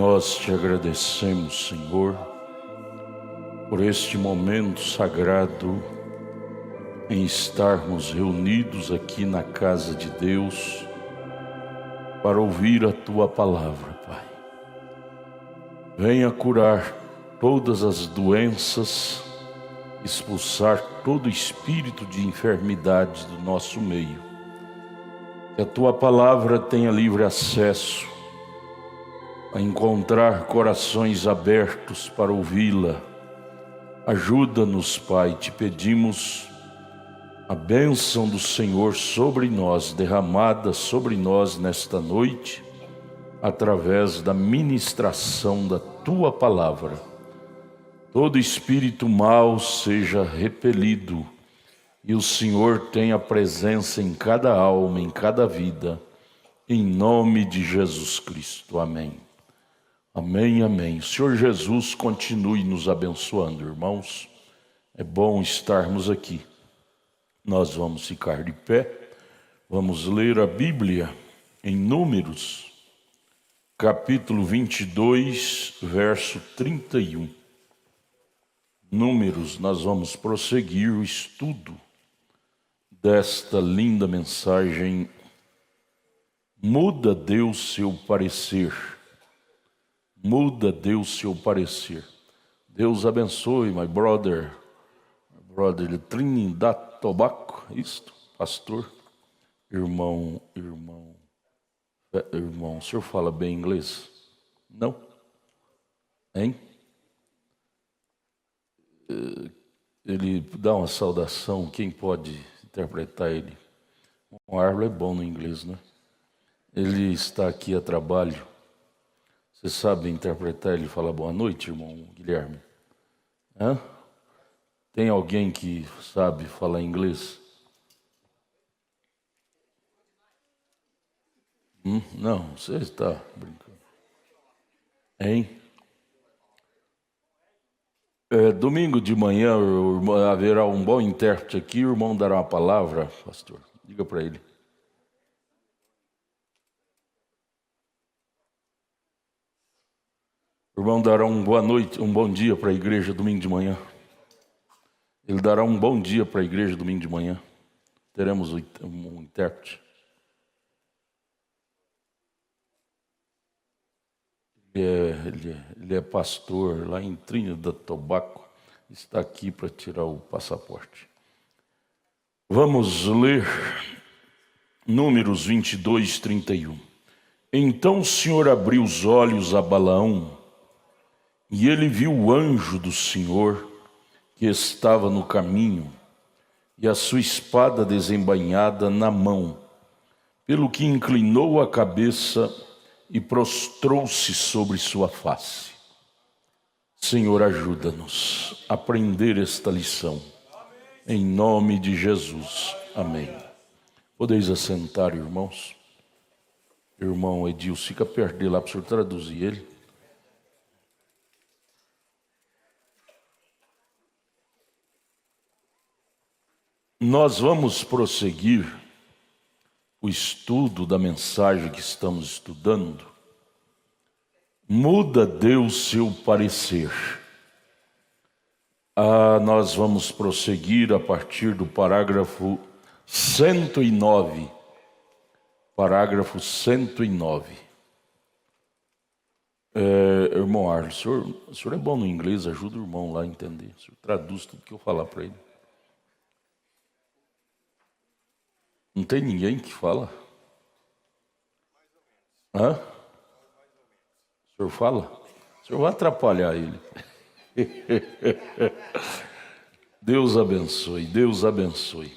Nós te agradecemos, Senhor, por este momento sagrado em estarmos reunidos aqui na casa de Deus para ouvir a Tua palavra, Pai. Venha curar todas as doenças, expulsar todo espírito de enfermidade do nosso meio. Que a Tua palavra tenha livre acesso a encontrar corações abertos para ouvi-la. Ajuda-nos, Pai, te pedimos a bênção do Senhor sobre nós, derramada sobre nós nesta noite, através da ministração da Tua palavra. Todo espírito mau seja repelido e o Senhor tenha presença em cada alma, em cada vida, em nome de Jesus Cristo. Amém. Amém, amém. O Senhor Jesus continue nos abençoando, irmãos. É bom estarmos aqui. Nós vamos ficar de pé, vamos ler a Bíblia em Números, capítulo 22, verso 31. Números, nós vamos prosseguir o estudo desta linda mensagem. Muda Deus seu parecer. Muda Deus seu parecer. Deus abençoe, my brother de Trinidad Tobago, isto, pastor, irmão, o senhor fala bem inglês? Não? Hein? Ele dá uma saudação, quem pode interpretar ele? O Arlo é bom no inglês, né? Ele está aqui a trabalho. Você sabe interpretar? Ele fala boa noite, irmão Guilherme. Hã? Tem alguém que sabe falar inglês? Não, você está brincando. Hein? Domingo de manhã haverá um bom intérprete aqui. O irmão dará uma palavra, pastor. Diga para ele. O irmão dará um boa noite, um bom dia para a igreja domingo de manhã. Ele dará um bom dia para a igreja domingo de manhã. Teremos um intérprete. Ele é pastor lá em Trinidad Tobago. Está aqui para tirar o passaporte. Vamos ler Números 22, 31. Então o Senhor abriu os olhos a Balaão, e ele viu o anjo do Senhor que estava no caminho, e a sua espada desembainhada na mão, pelo que inclinou a cabeça e prostrou-se sobre sua face. Senhor, ajuda-nos a aprender esta lição, em nome de Jesus. Amém. Podeis assentar, irmãos. Irmão Edilson, fica perto dele lá para o senhor traduzir ele. Nós vamos prosseguir o estudo da mensagem que estamos estudando. Muda Deus seu parecer. Nós vamos prosseguir a partir do parágrafo 109. Parágrafo 109. Irmão Arles, o senhor é bom no inglês, ajuda o irmão lá a entender. O senhor traduz tudo que eu falar para ele. Não tem ninguém que fala? Hã? O senhor fala? O senhor vai atrapalhar ele. Deus abençoe, Deus abençoe.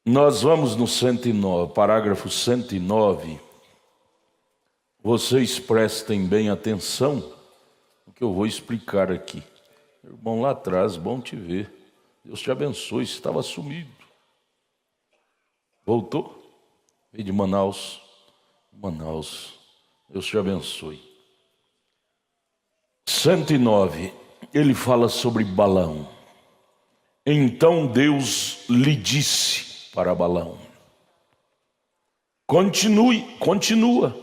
Nós vamos no 109, parágrafo 109. Vocês prestem bem atenção no que eu vou explicar aqui. Irmão lá atrás, bom te ver. Deus te abençoe, você estava sumido. Voltou? Veio de Manaus. Manaus. Deus te abençoe. 109. Ele fala sobre Balaão. Então Deus lhe disse para Balaão: continua.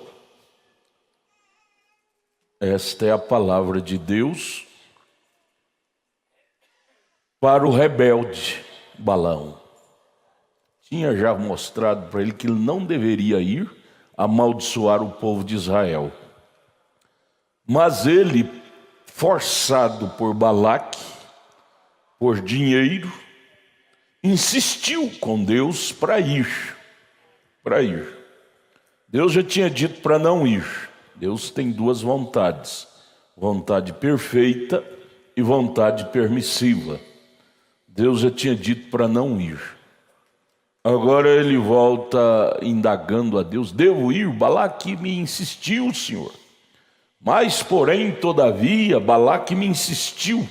Esta é a palavra de Deus para o rebelde Balaão. Tinha já mostrado para ele que ele não deveria ir amaldiçoar o povo de Israel. Mas ele, forçado por Balaque, por dinheiro, insistiu com Deus para ir. Deus já tinha dito para não ir. Deus tem duas vontades: vontade perfeita e vontade permissiva. Deus já tinha dito para não ir. Agora ele volta indagando a Deus: devo ir? Balaque me insistiu, Senhor. Mas, porém, todavia, Balaque me insistiu.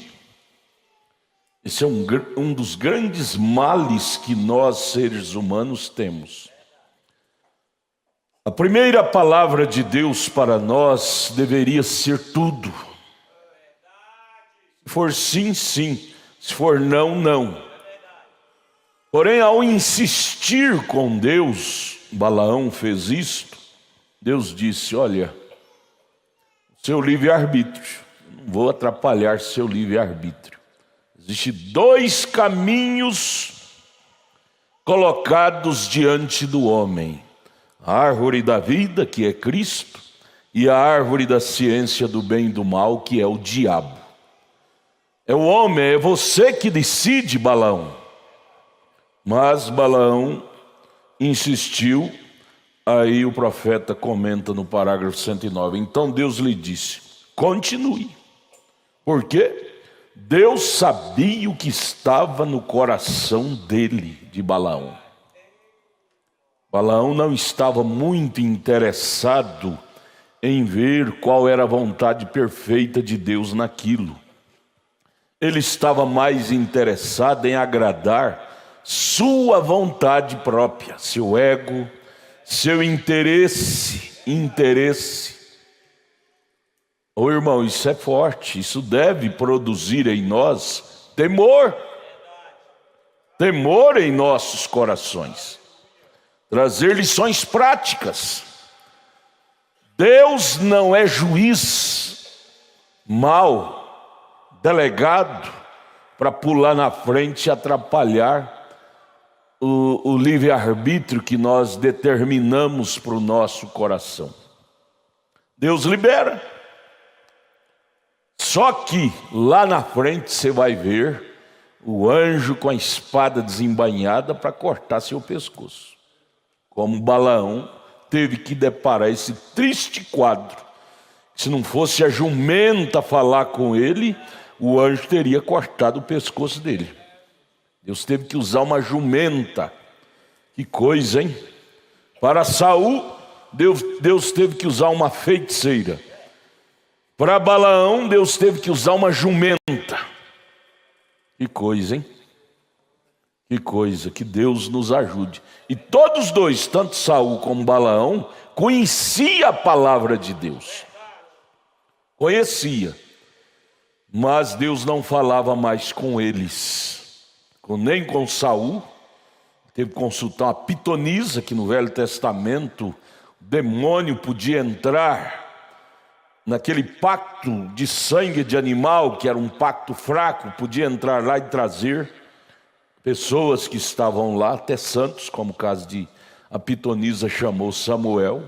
Esse é um dos grandes males que nós, seres humanos, temos. A primeira palavra de Deus para nós deveria ser tudo. Se for sim, sim. Se for não, não. Porém, ao insistir com Deus, Balaão fez isto. Deus disse: olha, seu livre-arbítrio, não vou atrapalhar seu livre-arbítrio. Existem dois caminhos colocados diante do homem: a árvore da vida, que é Cristo, e a árvore da ciência do bem e do mal, que é o diabo. É o homem, é você que decide, Balaão. Mas Balaão insistiu. Aí o profeta comenta no parágrafo 109: então Deus lhe disse: continue. Por quê? Deus sabia o que estava no coração dele, de Balaão. Balaão não estava muito interessado em ver qual era a vontade perfeita de Deus naquilo. Ele estava mais interessado em agradar sua vontade própria, seu ego, seu interesse. Ô irmão, isso é forte, isso deve produzir em nós temor. Temor em nossos corações. Trazer lições práticas. Deus não é juiz mau, delegado, para pular na frente e atrapalhar o livre-arbítrio que nós determinamos para o nosso coração. Deus libera. Só que lá na frente você vai ver o anjo com a espada desembainhada para cortar seu pescoço. Como Balaão teve que deparar esse triste quadro. Se não fosse a jumenta falar com ele, o anjo teria cortado o pescoço dele. Deus teve que usar uma jumenta. Que coisa, hein? Para Saul, Deus teve que usar uma feiticeira. Para Balaão, Deus teve que usar uma jumenta. Que coisa, hein? Que coisa, que Deus nos ajude. E todos dois, tanto Saul como Balaão, conhecia a palavra de Deus. Conhecia. Mas Deus não falava mais com eles. Nem com Saul. Teve que consultar uma pitonisa, que no Velho Testamento o demônio podia entrar naquele pacto de sangue de animal, que era um pacto fraco, podia entrar lá e trazer pessoas que estavam lá, até santos, como o caso de a pitonisa chamou Samuel.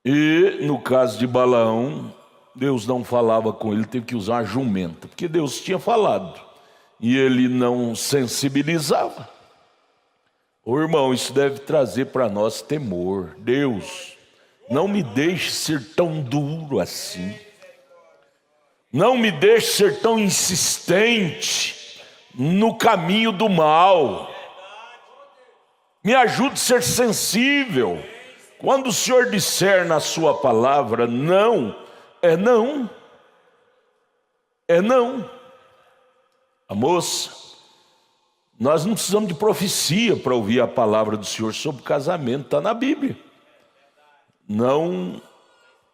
E no caso de Balaão, Deus não falava com ele, teve que usar uma jumenta, porque Deus tinha falado e ele não sensibilizava. Ô irmão, isso deve trazer para nós temor. Deus, não me deixe ser tão duro assim. Não me deixe ser tão insistente no caminho do mal. Me ajude a ser sensível. Quando o Senhor disser na sua palavra não, é não. É não. A moça, nós não precisamos de profecia para ouvir a palavra do Senhor sobre casamento, está na Bíblia. Não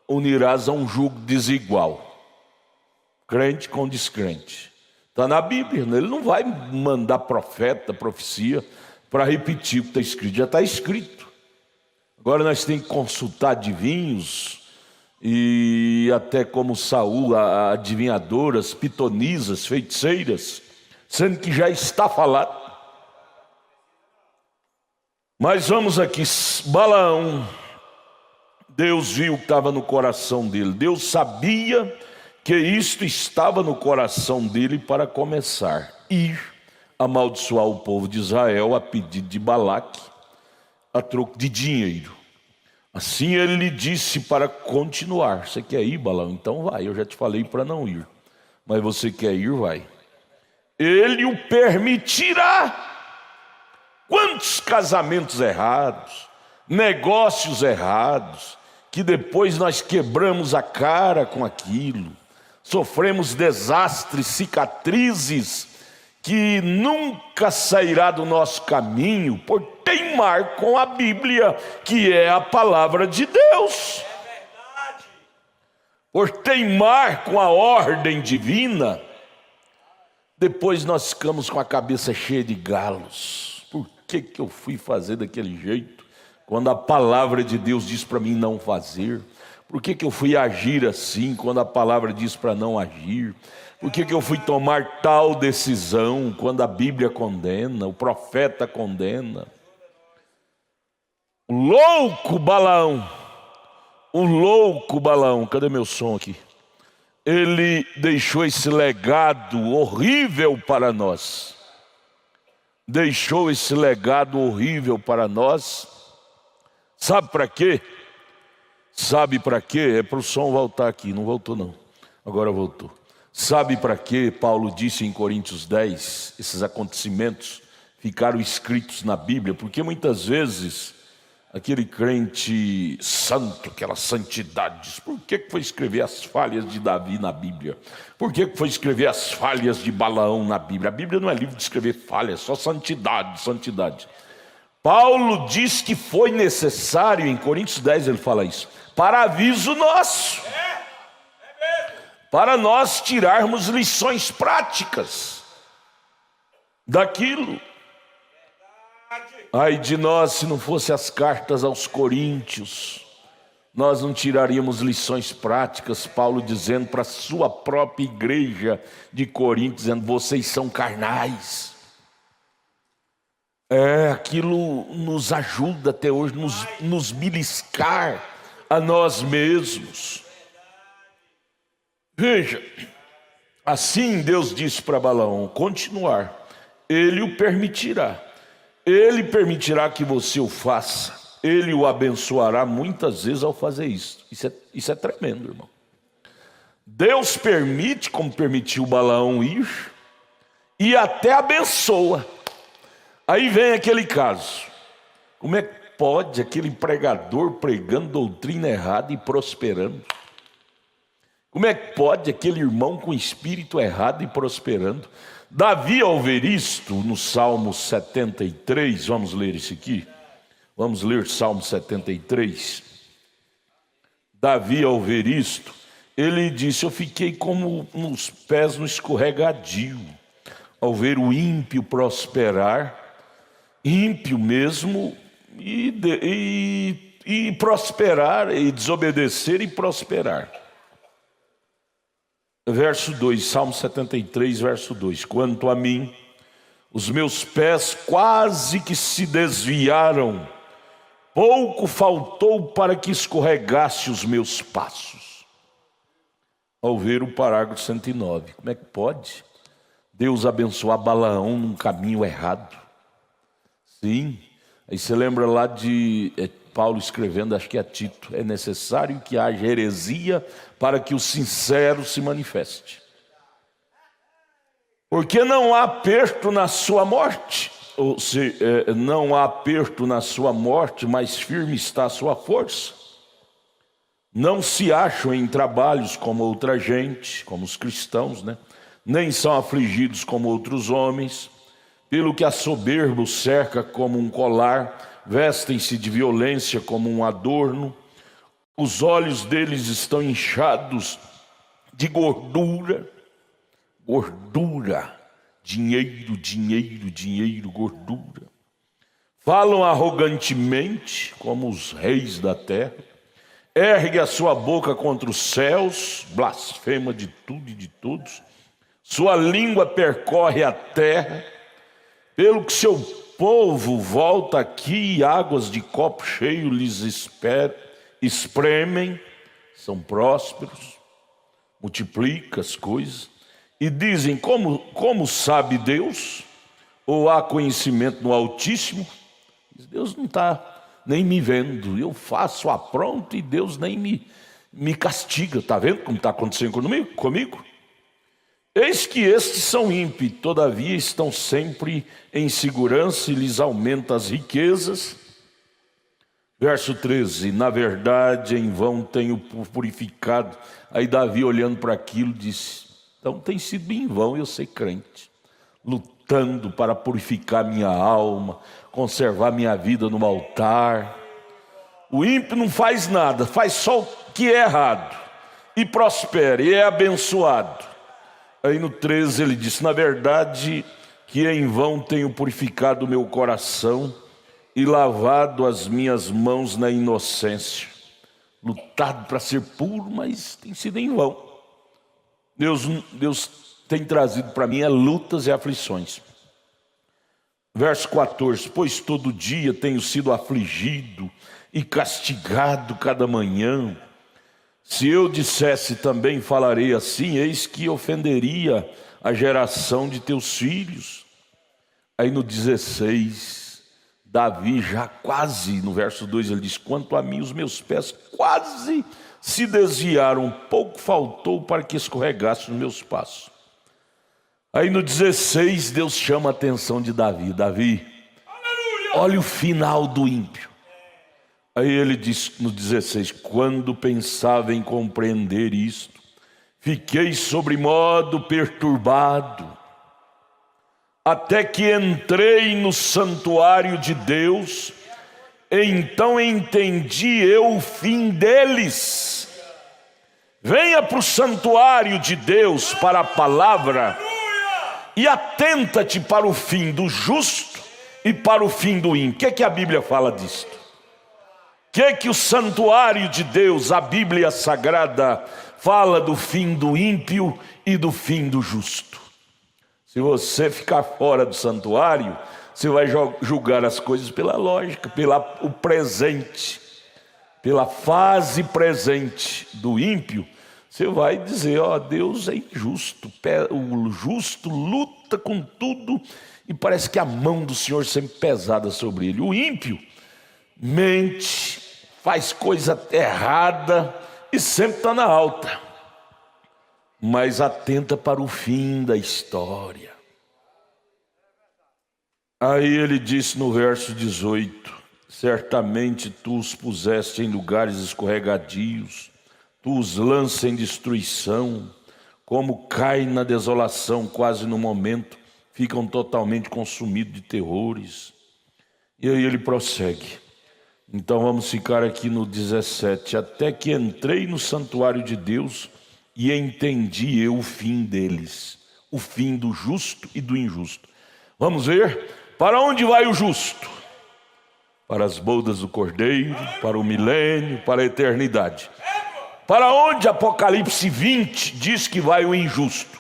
unirás a um jugo desigual, crente com descrente. Está na Bíblia, ele não vai mandar profeta, profecia, para repetir o que está escrito, já está escrito. Agora nós temos que consultar adivinhos e e até como Saul, adivinhadoras, pitonisas, feiticeiras, sendo que já está falado. Mas vamos aqui, Balaão, Deus viu que estava no coração dele, Deus sabia que isto estava no coração dele para começar, ir amaldiçoar o povo de Israel a pedido de Balaque, a troco de dinheiro. Assim ele lhe disse para continuar. Você quer ir, Balaão? Então vai, eu já te falei para não ir, mas você quer ir, vai. Ele o permitirá. Quantos casamentos errados, negócios errados, que depois nós quebramos a cara com aquilo, sofremos desastres, cicatrizes, que nunca sairá do nosso caminho por teimar com a Bíblia, que é a palavra de Deus. Por teimar com a ordem divina, depois nós ficamos com a cabeça cheia de galos. Por que eu fui fazer daquele jeito, quando a palavra de Deus diz para mim não fazer? Por que eu fui agir assim, quando a palavra diz para não agir? Por que eu fui tomar tal decisão, quando a Bíblia condena, o profeta condena? O louco Balaão, cadê meu som aqui? Ele deixou esse legado horrível para nós. Deixou esse legado horrível para nós. Sabe para quê? Sabe para quê? É para o som voltar aqui. Não voltou não. Agora voltou. Sabe para quê? Paulo disse em Coríntios 10, esses acontecimentos ficaram escritos na Bíblia, porque muitas vezes aquele crente santo, aquela santidade, diz: por que foi escrever as falhas de Davi na Bíblia? Por que foi escrever as falhas de Balaão na Bíblia? A Bíblia não é livro de escrever falhas, só santidade, santidade. Paulo diz que foi necessário, em Coríntios 10 ele fala isso, para aviso nosso, para nós tirarmos lições práticas daquilo. Ai de nós, se não fosse as cartas aos Coríntios, nós não tiraríamos lições práticas. Paulo dizendo para a sua própria igreja de Corinto, dizendo: vocês são carnais. Aquilo nos ajuda até hoje, nos beliscar a nós mesmos. Veja, assim Deus disse para Balaão continuar, ele o permitirá. Ele permitirá que você o faça. Ele o abençoará muitas vezes ao fazer isso. Isso é tremendo, irmão. Deus permite, como permitiu Balaão ir, e até abençoa. Aí vem aquele caso. Como é que pode aquele pregador pregando doutrina errada e prosperando? Como é que pode aquele irmão com espírito errado e prosperando? Davi, ao ver isto, no Salmo 73, vamos ler isso aqui. Vamos ler Salmo 73. Davi, ao ver isto, ele disse: eu fiquei como nos pés no escorregadio, ao ver o ímpio prosperar, ímpio mesmo, e prosperar, e desobedecer e prosperar. Verso 2, Salmo 73, verso 2. Quanto a mim, os meus pés quase que se desviaram, pouco faltou para que escorregasse os meus passos. Ao ver o parágrafo 109, como é que pode Deus abençoar Balaão num caminho errado? Sim, aí você lembra lá de Paulo escrevendo, acho que é Tito: é necessário que haja heresia para que o sincero se manifeste. Porque não há aperto na sua morte, ou seja, não há aperto na sua morte, mas firme está a sua força. Não se acham em trabalhos como outra gente, como os cristãos, né? Nem são afligidos como outros homens, pelo que a soberba os cerca como um colar, vestem-se de violência como um adorno, os olhos deles estão inchados de gordura, dinheiro, dinheiro, dinheiro, gordura. Falam arrogantemente como os reis da terra, ergue a sua boca contra os céus, blasfema de tudo e de todos, sua língua percorre a terra, pelo que seu povo volta aqui, águas de copo cheio lhes espremem, são prósperos, multiplica as coisas, e dizem, como sabe Deus? Ou há conhecimento no Altíssimo? Deus não está nem me vendo, eu faço apronto e Deus nem me castiga. Está vendo como está acontecendo comigo? Eis que estes são ímpios, todavia estão sempre em segurança e lhes aumenta as riquezas. Verso 13, na verdade em vão tenho purificado. Aí Davi olhando para aquilo disse, então tem sido em vão eu ser crente, lutando para purificar minha alma, conservar minha vida no altar. O ímpio não faz nada, faz só o que é errado, e prospera, e é abençoado. Aí no 13 ele disse, na verdade que em vão tenho purificado o meu coração e lavado as minhas mãos na inocência. Lutado para ser puro, mas tem sido em vão. Deus tem trazido para mim lutas e aflições. Verso 14, pois todo dia tenho sido afligido e castigado cada manhã. Se eu dissesse também falarei assim, eis que ofenderia a geração de teus filhos. Aí no 16, Davi já quase, no verso 2 ele diz, quanto a mim os meus pés quase se desviaram, pouco faltou para que escorregasse nos meus passos. Aí no 16 Deus chama a atenção de Davi, Davi, olha o final do ímpio. Aí ele diz no 16, quando pensava em compreender isto, fiquei sobremodo perturbado, até que entrei no santuário de Deus, então entendi eu o fim deles. Venha para o santuário de Deus, para a palavra, e atenta-te para o fim do justo e para o fim do ímpio. O que a Bíblia fala disto? O que o santuário de Deus, a Bíblia Sagrada, fala do fim do ímpio e do fim do justo? Se você ficar fora do santuário, você vai julgar as coisas pela lógica, pelo presente, pela fase presente do ímpio. Você vai dizer, Deus é injusto, o justo luta com tudo e parece que a mão do Senhor sempre pesada sobre ele. O ímpio mente, faz coisa errada e sempre está na alta, mas atenta para o fim da história. Aí ele disse no verso 18, certamente tu os puseste em lugares escorregadios, tu os lanças em destruição, como cai na desolação, quase no momento, ficam totalmente consumidos de terrores. E aí ele prossegue. Então vamos ficar aqui no 17. Até que entrei no santuário de Deus e entendi eu o fim deles, o fim do justo e do injusto. Vamos ver? Para onde vai o justo? Para as bodas do Cordeiro, para o milênio, para a eternidade. Para onde Apocalipse 20 diz que vai o injusto?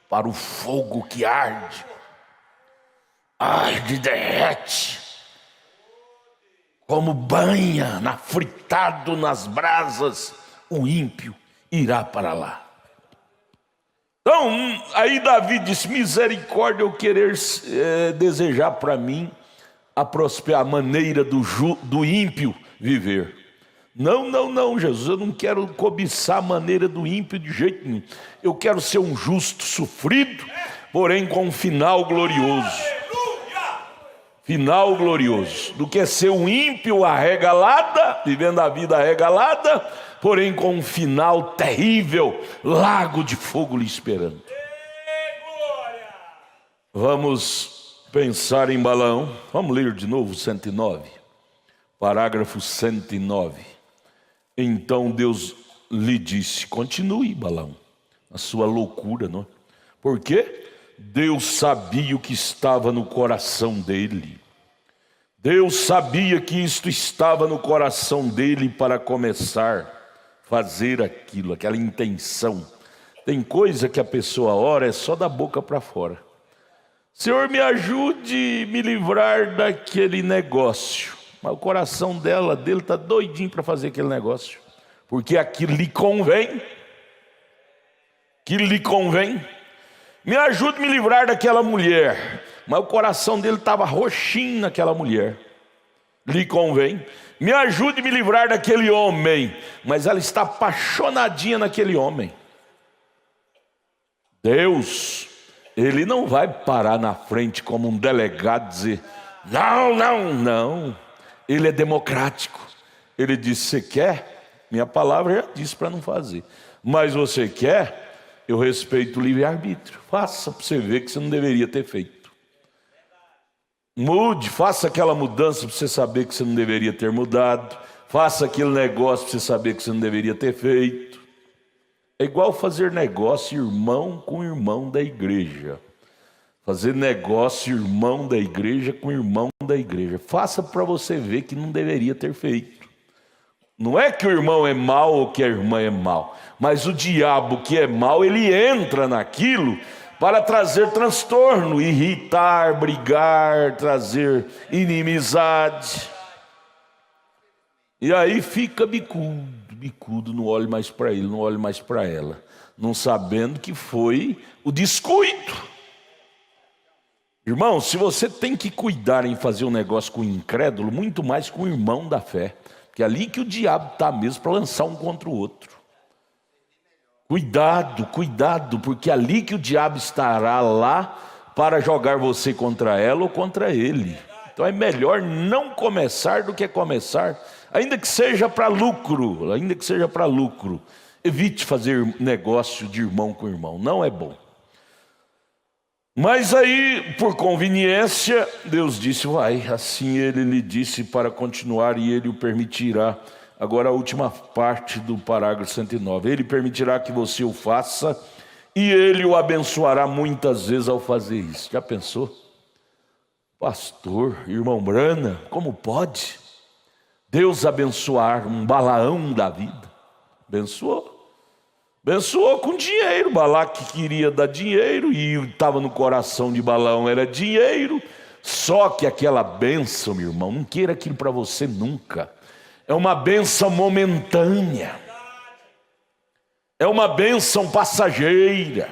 Para o fogo que arde, derrete, como banha, fritado nas brasas, o ímpio irá para lá. Então, aí Davi disse, misericórdia eu querer desejar para mim a maneira do ímpio viver. Não, Jesus, eu não quero cobiçar a maneira do ímpio de jeito nenhum. Eu quero ser um justo sofrido, porém com um final glorioso. Final glorioso, do que ser um ímpio arregalada, vivendo a vida arregalada, porém com um final terrível, lago de fogo lhe esperando. Vamos pensar em Balaão. Vamos ler de novo 109, parágrafo 109. Então Deus lhe disse, continue Balaão, a sua loucura, não é? Por quê? Deus sabia o que estava no coração dele. Deus sabia que isto estava no coração dele para começar a fazer aquilo, aquela intenção. Tem coisa que a pessoa ora é só da boca para fora. Senhor, me ajude a me livrar daquele negócio. Mas o coração dele está doidinho para fazer aquele negócio. Porque aquilo lhe convém. Aquilo lhe convém. Me ajude a me livrar daquela mulher. Mas o coração dele estava roxinho naquela mulher. Lhe convém. Me ajude a me livrar daquele homem. Mas ela está apaixonadinha naquele homem. Deus, Ele não vai parar na frente como um delegado e dizer, não, não, não. Ele é democrático. Ele diz, você quer? Minha palavra já disse para não fazer. Mas você quer? Eu respeito o livre-arbítrio. Faça para você ver que você não deveria ter feito. Mude, faça aquela mudança para você saber que você não deveria ter mudado. Faça aquele negócio para você saber que você não deveria ter feito. É igual fazer negócio irmão com irmão da igreja. Fazer negócio irmão da igreja com irmão da igreja. Faça para você ver que não deveria ter feito. Não é que o irmão é mau ou que a irmã é mau, mas o diabo que é mau, ele entra naquilo para trazer transtorno, irritar, brigar, trazer inimizade. E aí fica bicudo, não olhe mais para ele, não olhe mais para ela, não sabendo que foi o descuido. Irmão, se você tem que cuidar em fazer um negócio com o incrédulo, muito mais com o irmão da fé, porque é ali que o diabo está mesmo para lançar um contra o outro. Cuidado, cuidado, porque é ali que o diabo estará lá para jogar você contra ela ou contra ele. Então é melhor não começar do que começar, ainda que seja para lucro, Evite fazer negócio de irmão com irmão, não é bom. Mas aí, por conveniência, Deus disse, vai. Assim ele lhe disse para continuar e ele o permitirá. Agora a última parte do parágrafo 109. Ele permitirá que você o faça e ele o abençoará muitas vezes ao fazer isso. Já pensou? Pastor, irmão Brana, como pode Deus abençoar um Balaão da vida? Abençoou. Abençoou com dinheiro. Balaque queria dar dinheiro e estava no coração de Balaão era dinheiro. Só que aquela bênção, meu irmão, não queira aquilo para você nunca. É uma bênção momentânea. É uma bênção passageira.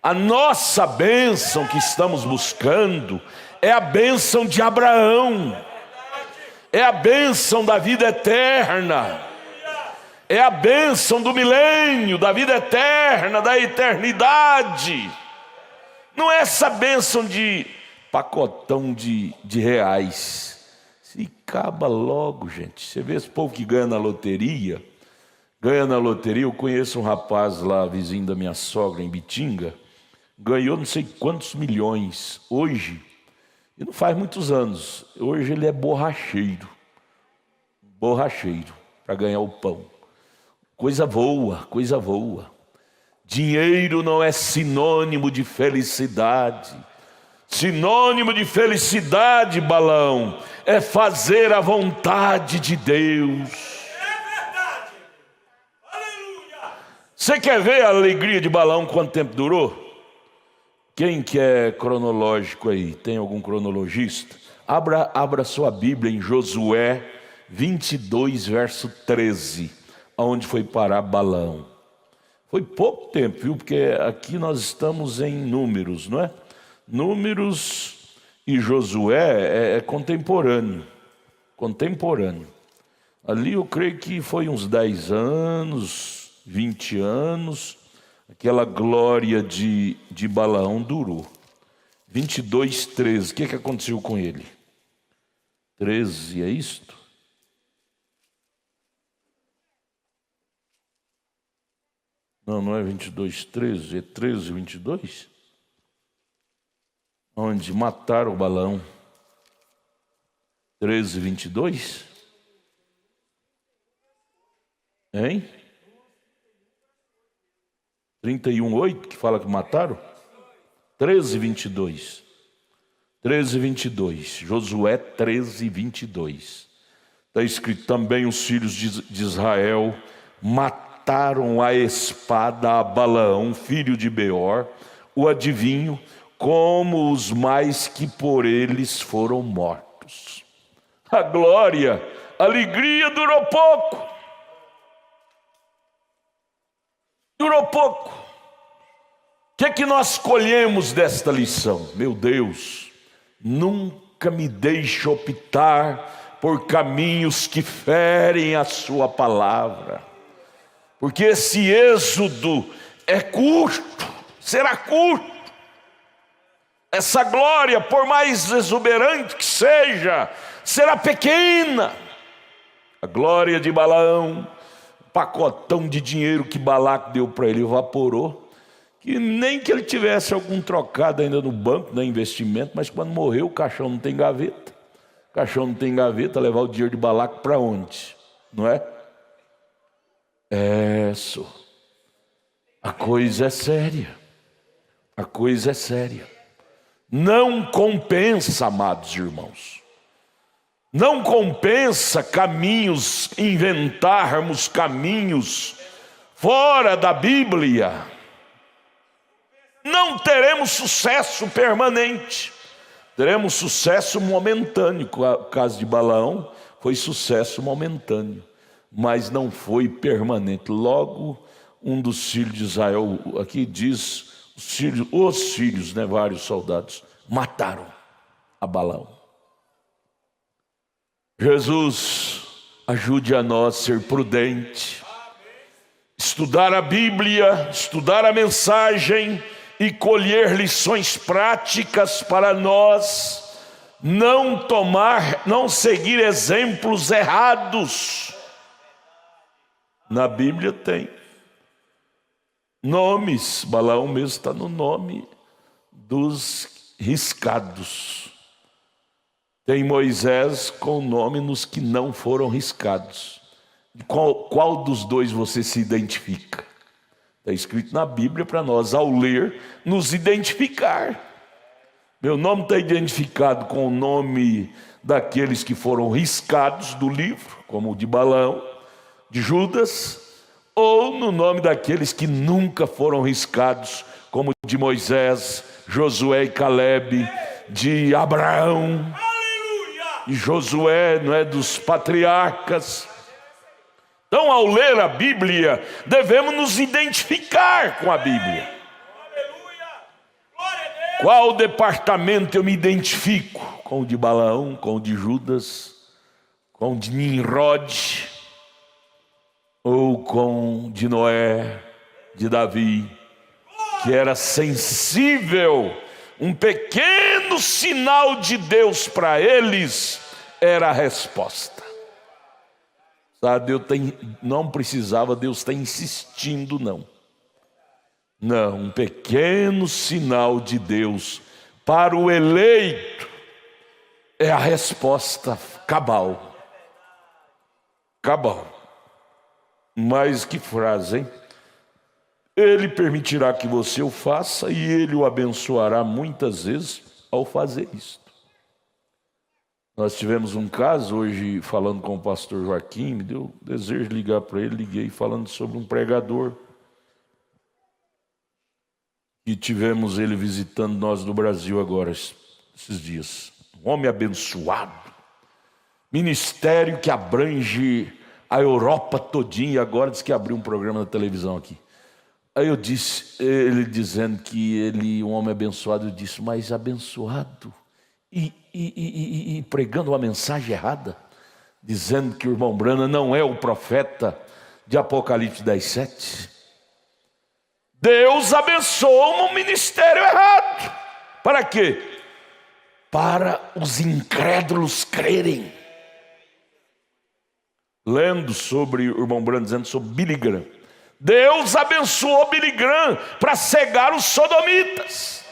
A nossa bênção que estamos buscando é a bênção de Abraão. É a bênção da vida eterna. É a bênção do milênio, da vida eterna, da eternidade. Não é essa bênção de pacotão de reais. Se acaba logo, gente. Você vê esse povo que ganha na loteria. Eu conheço um rapaz lá, vizinho da minha sogra, em Bitinga. Ganhou não sei quantos milhões. Hoje, e não faz muitos anos, hoje ele é borracheiro. Para ganhar o pão. Coisa boa. Dinheiro não é sinônimo de felicidade. Sinônimo de felicidade, Balão, é fazer a vontade de Deus. É verdade. Aleluia. Você quer ver a alegria de Balão, quanto tempo durou? Quem que é cronológico aí? Tem algum cronologista? Abra sua Bíblia em Josué 22, verso 13. Onde foi parar Balaão. Foi pouco tempo, viu? Porque aqui nós estamos em Números, não é? Números e Josué é contemporâneo. Ali eu creio que foi uns 10 anos, 20 anos. Aquela glória de Balaão durou. 22, 13. O que aconteceu com ele? 13, é isto? Não é 22, 13, é 13, 22? Onde mataram o Balaão. 13, 22? Hein? 31, 8, que fala que mataram? 13, 22. 13, 22. Josué 13, 22. Está escrito: também os filhos de Israel mataram a espada a Balaão, filho de Beor, o adivinho, como os mais que por eles foram mortos. A glória, a alegria durou pouco. Durou pouco. O que é que nós colhemos desta lição? Meu Deus, nunca me deixe optar por caminhos que ferem a sua palavra, porque esse êxodo é curto, será curto. Essa glória, por mais exuberante que seja, será pequena. A glória de Balaão, pacotão de dinheiro que Balaque deu para ele, evaporou, que nem que ele tivesse algum trocado ainda no banco, no investimento, mas quando morreu o caixão não tem gaveta. O caixão não tem gaveta, levar o dinheiro de Balaque para onde? Não é? A coisa é séria. A coisa é séria. Não compensa, amados irmãos. Não compensa inventarmos caminhos fora da Bíblia. Não teremos sucesso permanente. Teremos sucesso momentâneo. O caso de Balaão foi sucesso momentâneo, mas não foi permanente. Logo, um dos filhos de Israel, aqui diz, os filhos, né, vários soldados, mataram a Balaão. Jesus, ajude a nós a ser prudente, estudar a Bíblia, estudar a mensagem e colher lições práticas para nós não seguir exemplos errados. Na Bíblia tem nomes, Balaão mesmo está no nome dos riscados. Tem Moisés com nome nos que não foram riscados. Qual dos dois você se identifica? Está escrito na Bíblia para nós, ao ler, nos identificar. Meu nome está identificado com o nome daqueles que foram riscados do livro, como o de Balaão, de Judas, ou no nome daqueles que nunca foram riscados, como o de Moisés, Josué e Calebe, de Abraão, e Josué, não é, dos patriarcas. Então, ao ler a Bíblia, devemos nos identificar com a Bíblia. Qual departamento eu me identifico? Com o de Balaão, com o de Judas, com o de Nimrod, ou com o de Noé, de Davi, que era sensível. Um pequeno sinal de Deus para eles era a resposta. Sabe, não precisava, Deus está insistindo, não. Não, um pequeno sinal de Deus para o eleito é a resposta cabal. Cabal. Mas que frase, hein? Ele permitirá que você o faça e Ele o abençoará muitas vezes ao fazer isto. Nós tivemos um caso hoje, falando com o pastor Joaquim, me deu desejo de ligar para ele, liguei falando sobre um pregador. E tivemos ele visitando nós no Brasil agora, esses dias. Um homem abençoado, ministério que abrange a Europa todinha, e agora diz que abriu um programa na televisão aqui. Aí eu disse, ele dizendo que ele, um homem abençoado, eu disse, mas abençoado e pregando uma mensagem errada, dizendo que o irmão Branham não é o profeta de Apocalipse 10:7. Deus abençoa um ministério errado. Para quê? Para os incrédulos crerem. Lendo sobre o irmão Branham, dizendo sobre Billy Graham. Deus abençoou Billy Graham para cegar os sodomitas.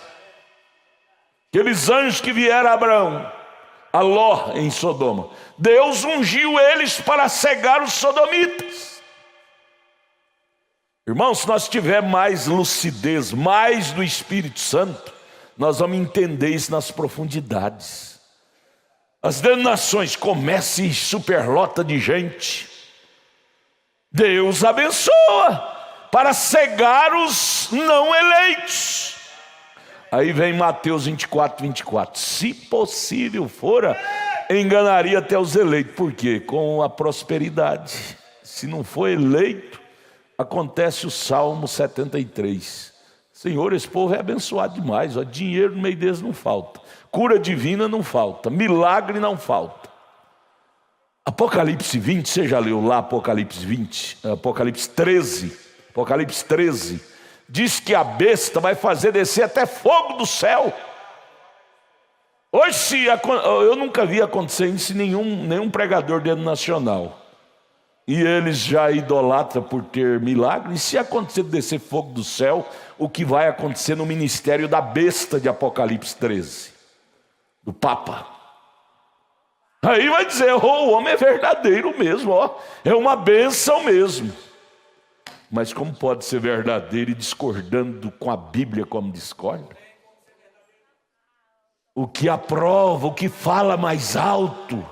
Aqueles anjos que vieram a Abraão, a Ló em Sodoma. Deus ungiu eles para cegar os sodomitas. Irmãos, se nós tivermos mais lucidez, mais do Espírito Santo, nós vamos entender isso nas profundidades. As denominações começam e superlota de gente. Deus abençoa para cegar os não eleitos. Aí vem Mateus 24. Se possível fora, enganaria até os eleitos. Por quê? Com a prosperidade. Se não for eleito, acontece o Salmo 73. Senhor, esse povo é abençoado demais. Ó, dinheiro no meio deles não falta. Cura divina não falta. Milagre não falta. Apocalipse 20, você já leu lá Apocalipse 20? Apocalipse 13. Apocalipse 13. Diz que a besta vai fazer descer até fogo do céu. Hoje, eu nunca vi acontecer isso em nenhum pregador denominacional. E eles já idolatram por ter milagre. E se acontecer de descer fogo do céu, o que vai acontecer no ministério da besta de Apocalipse 13? Do Papa. Aí vai dizer, o homem é verdadeiro mesmo, ó, é uma bênção mesmo. Mas como pode ser verdadeiro e discordando com a Bíblia como discorda? O que aprova, o que fala mais alto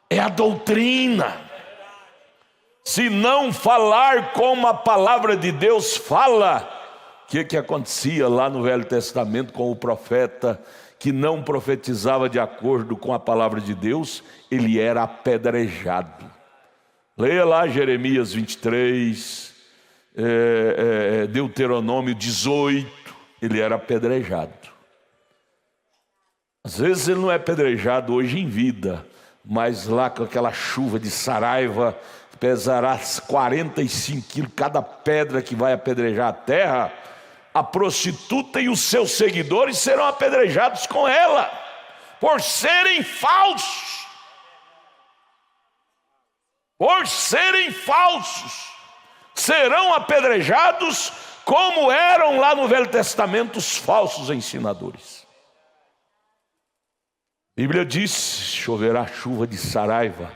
é a doutrina. Se não falar como a palavra de Deus fala, o que acontecia lá no Velho Testamento com o profeta que não profetizava de acordo com a palavra de Deus? Ele era apedrejado. Leia lá Jeremias 23, Deuteronômio 18, ele era apedrejado. Às vezes ele não é apedrejado hoje em vida, mas lá com aquela chuva de saraiva, pesará 45 quilos cada pedra que vai apedrejar a terra. A prostituta e os seus seguidores serão apedrejados com ela, por serem falsos. Por serem falsos, serão apedrejados como eram lá no Velho Testamento os falsos ensinadores. A Bíblia diz, choverá chuva de saraiva,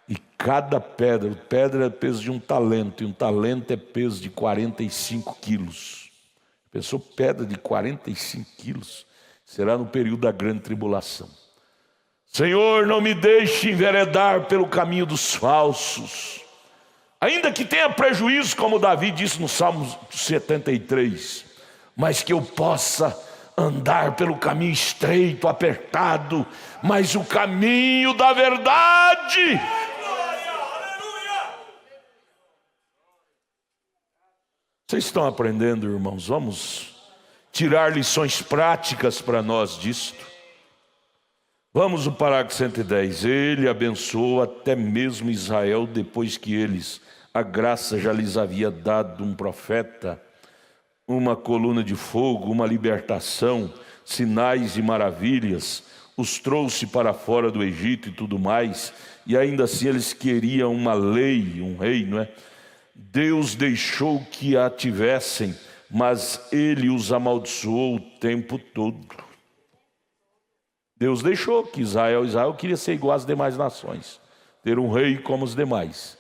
e cada pedra é peso de um talento, e um talento é peso de 45 quilos. Pensou, pedra de 45 quilos, será no período da grande tribulação. Senhor, não me deixe enveredar pelo caminho dos falsos, ainda que tenha prejuízo, como Davi disse no Salmo 73, mas que eu possa andar pelo caminho estreito, apertado, mas o caminho da verdade. Vocês estão aprendendo, irmãos? Vamos tirar lições práticas para nós disto. Vamos no parágrafo 110. Ele abençoou até mesmo Israel, depois que eles, a graça já lhes havia dado um profeta, uma coluna de fogo, uma libertação, sinais e maravilhas, os trouxe para fora do Egito e tudo mais, e ainda assim eles queriam uma lei, um rei, não é? Deus deixou que a tivessem, mas ele os amaldiçoou o tempo todo. Deus deixou que Israel queria ser igual às demais nações, ter um rei como os demais,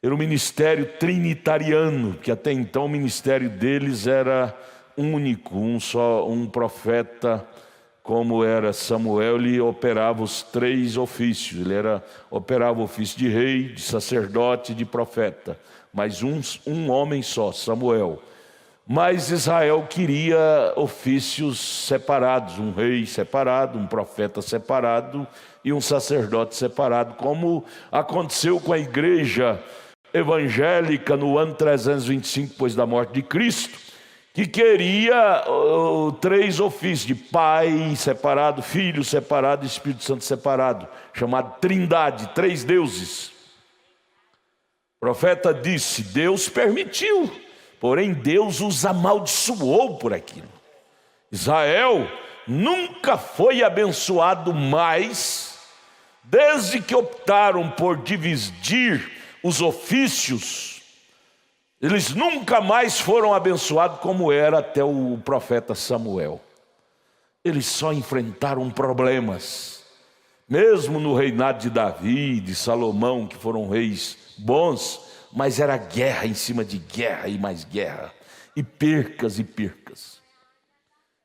ter um ministério trinitariano, que até então o ministério deles era único, um profeta, como era Samuel, ele operava os 3 ofícios, operava o ofício de rei, de sacerdote e de profeta, mas um homem só, Samuel. Mas Israel queria ofícios separados, um rei separado, um profeta separado e um sacerdote separado, como aconteceu com a igreja evangélica no ano 325 depois da morte de Cristo, que queria 3 ofícios, de Pai separado, Filho separado e Espírito Santo separado, chamado Trindade, 3 deuses. O profeta disse, Deus permitiu, porém Deus os amaldiçoou por aquilo. Israel nunca foi abençoado mais, desde que optaram por dividir os ofícios. Eles nunca mais foram abençoados como era até o profeta Samuel. Eles só enfrentaram problemas. Mesmo no reinado de Davi, de Salomão, que foram reis bons, mas era guerra em cima de guerra e mais guerra, e percas e percas.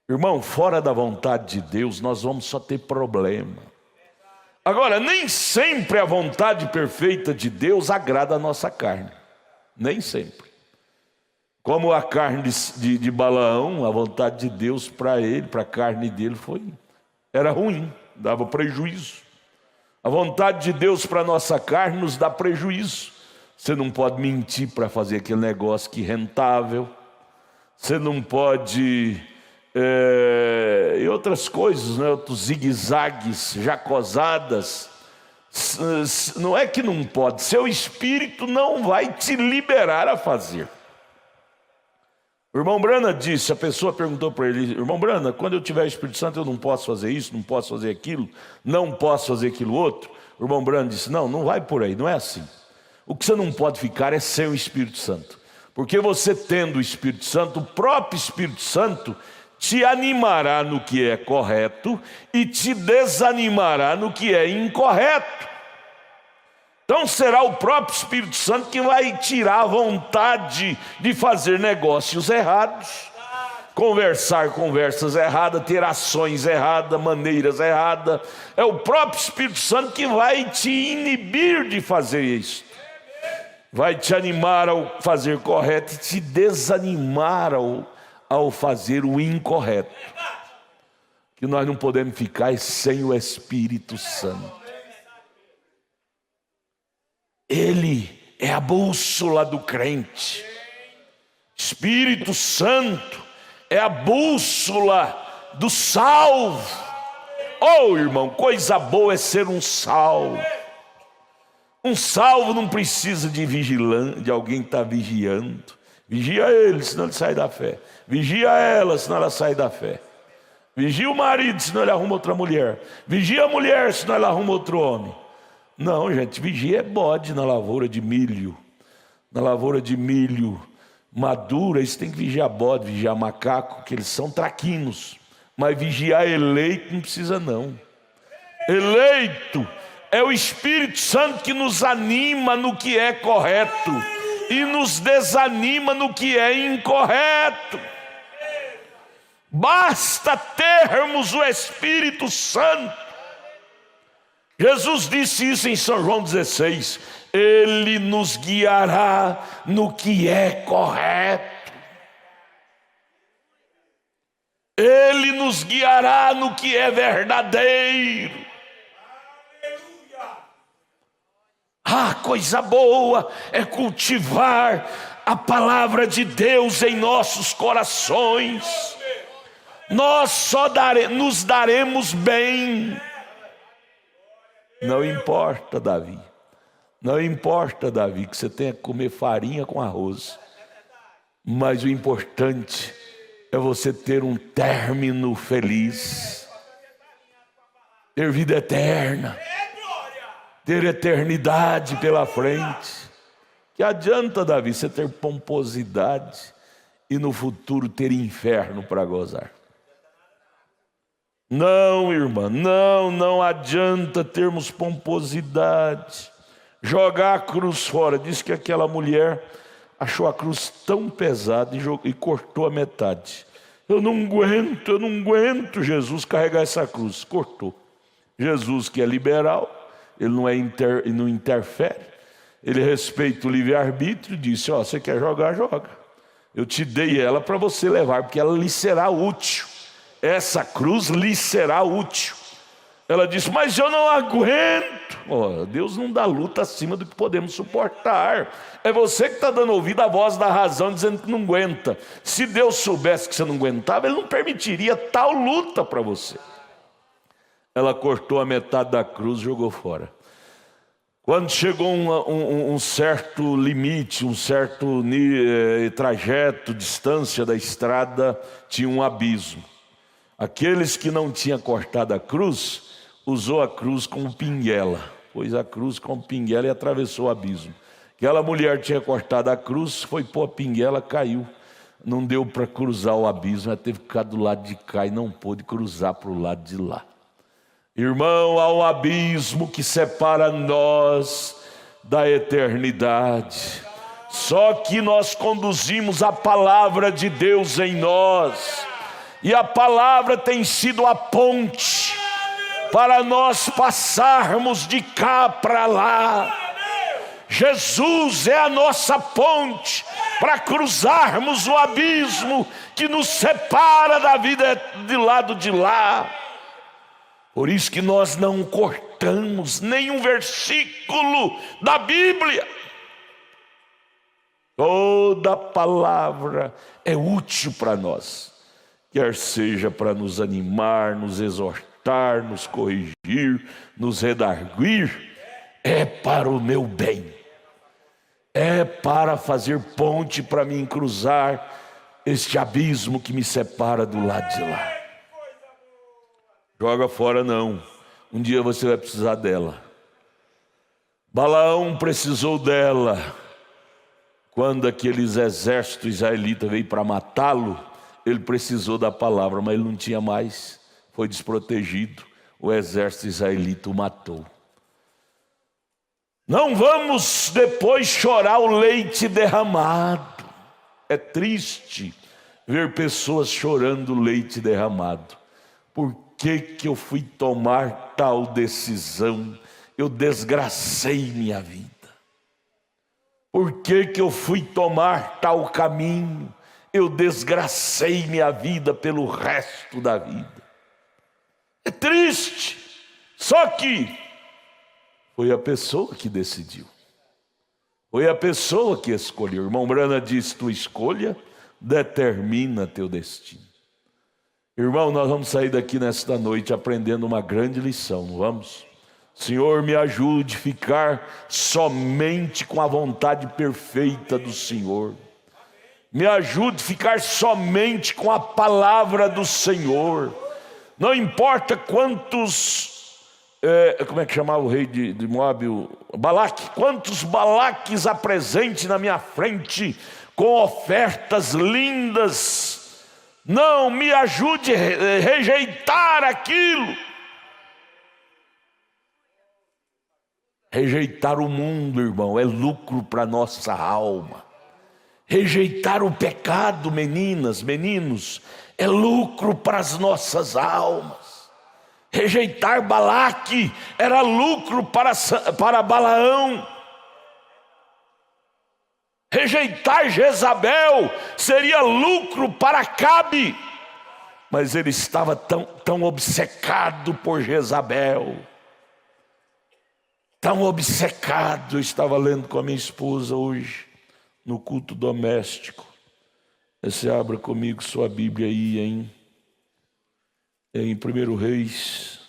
Irmão, fora da vontade de Deus, nós vamos só ter problema. Agora, nem sempre a vontade perfeita de Deus agrada a nossa carne. Nem sempre. Como a carne de Balaão, a vontade de Deus para ele, para a carne dele, era ruim, dava prejuízo. A vontade de Deus para a nossa carne nos dá prejuízo. Você não pode mentir para fazer aquele negócio que é rentável. Você não pode... e outras coisas, né? Outros zigue-zagues, jacosadas. Não é que não pode, seu espírito não vai te liberar a fazer. O irmão Brana disse, a pessoa perguntou para ele: irmão Brana, quando eu tiver o Espírito Santo eu não posso fazer isso, não posso fazer aquilo, não posso fazer aquilo outro? O irmão Brana disse: não vai por aí, não é assim. O que você não pode ficar é sem o Espírito Santo, porque você tendo o Espírito Santo, o próprio Espírito Santo te animará no que é correto e te desanimará no que é incorreto. Então será o próprio Espírito Santo que vai tirar a vontade de fazer negócios errados, conversar conversas erradas, ter ações erradas, maneiras erradas. É o próprio Espírito Santo que vai te inibir de fazer isso. Vai te animar ao fazer correto e te desanimar ao fazer o incorreto. Que nós não podemos ficar sem o Espírito Santo. Ele é a bússola do crente. Espírito Santo é a bússola do salvo. Oh, irmão, coisa boa é ser um salvo. Um salvo não precisa de vigilante, de alguém que está vigiando. Vigia ele, senão ele sai da fé. Vigia ela, senão ela sai da fé. Vigia o marido, senão ele arruma outra mulher. Vigia a mulher, senão ela arruma outro homem. Não, gente, vigia é bode na lavoura de milho. Na lavoura de milho madura, eles têm que vigiar bode, vigiar macaco, que eles são traquinos. Mas vigiar eleito não precisa não. Eleito é o Espírito Santo que nos anima no que é correto e nos desanima no que é incorreto. Basta termos o Espírito Santo. Jesus disse isso em São João 16: Ele nos guiará no que é correto. Ele nos guiará no que é verdadeiro. Ah, coisa boa é cultivar a palavra de Deus em nossos corações. Nós só nos daremos bem. Não importa, Davi. Não importa, Davi, que você tenha que comer farinha com arroz. Mas o importante é você ter um término feliz. Ter vida eterna. Ter eternidade pela frente. Que adianta, Davi, você ter pomposidade e no futuro ter inferno para gozar? Não, irmã, não adianta termos pomposidade, jogar a cruz fora. Diz que aquela mulher achou a cruz tão pesada e cortou a metade. Eu não aguento, Jesus, carregar essa cruz. Cortou. Jesus, que é liberal, ele não interfere, ele respeita o livre-arbítrio, disse: ó, você quer jogar, joga. Eu te dei ela para você levar, porque ela lhe será útil. Essa cruz lhe será útil. Ela disse: mas eu não aguento. Oh, Deus não dá luta acima do que podemos suportar. É você que está dando ouvido à voz da razão, dizendo que não aguenta. Se Deus soubesse que você não aguentava, Ele não permitiria tal luta para você. Ela cortou a metade da cruz e jogou fora. Quando chegou um certo limite, um certo trajeto, distância da estrada, tinha um abismo. Aqueles que não tinham cortado a cruz, usou a cruz como pinguela. Pôs a cruz como pinguela e atravessou o abismo. Aquela mulher tinha cortado a cruz, foi pôr a pinguela, caiu. Não deu para cruzar o abismo, ela teve que ficar do lado de cá e não pôde cruzar para o lado de lá. Irmão, há um abismo que separa nós da eternidade. Só que nós conduzimos a palavra de Deus em nós. e a palavra tem sido a ponte para nós passarmos de cá para lá. Jesus é a nossa ponte para cruzarmos o abismo que nos separa da vida de lado de lá. Por isso que nós não cortamos nenhum versículo da Bíblia. Toda palavra é útil para nós, quer seja para nos animar, nos exortar, nos corrigir, nos redarguir, é para o meu bem, é para fazer ponte para mim cruzar este abismo que me separa do lado de lá. Joga fora não, um dia você vai precisar dela. Balaão precisou dela. Quando aqueles exércitos israelitas veio para matá-lo, ele precisou da palavra, mas ele não tinha mais, foi desprotegido, o exército israelita o matou. Não vamos depois chorar o leite derramado. É triste ver pessoas chorando leite derramado. Por que eu fui tomar tal decisão? Eu desgracei minha vida. Por que eu fui tomar tal caminho? Eu desgracei minha vida pelo resto da vida. É triste. Só que foi a pessoa que decidiu. Foi a pessoa que escolheu. O irmão Brana diz, tua escolha determina teu destino. Irmão, nós vamos sair daqui nesta noite aprendendo uma grande lição, não vamos? Senhor, me ajude a ficar somente com a vontade perfeita do Senhor. Me ajude a ficar somente com a palavra do Senhor. Não importa quantos, como é que chamava o rei de Moabe? Balaque. Quantos Balaques apresente na minha frente com ofertas lindas. Não, me ajude a rejeitar aquilo. Rejeitar o mundo, irmão, é lucro para nossa alma. Rejeitar o pecado, meninas, meninos, é lucro para as nossas almas. Rejeitar Balaque era lucro para Balaão. Rejeitar Jezabel seria lucro para Acabe. Mas ele estava tão obcecado por Jezabel. Tão obcecado. Eu estava lendo com a minha esposa hoje, no culto doméstico. Você abra comigo sua Bíblia aí em 1 Reis.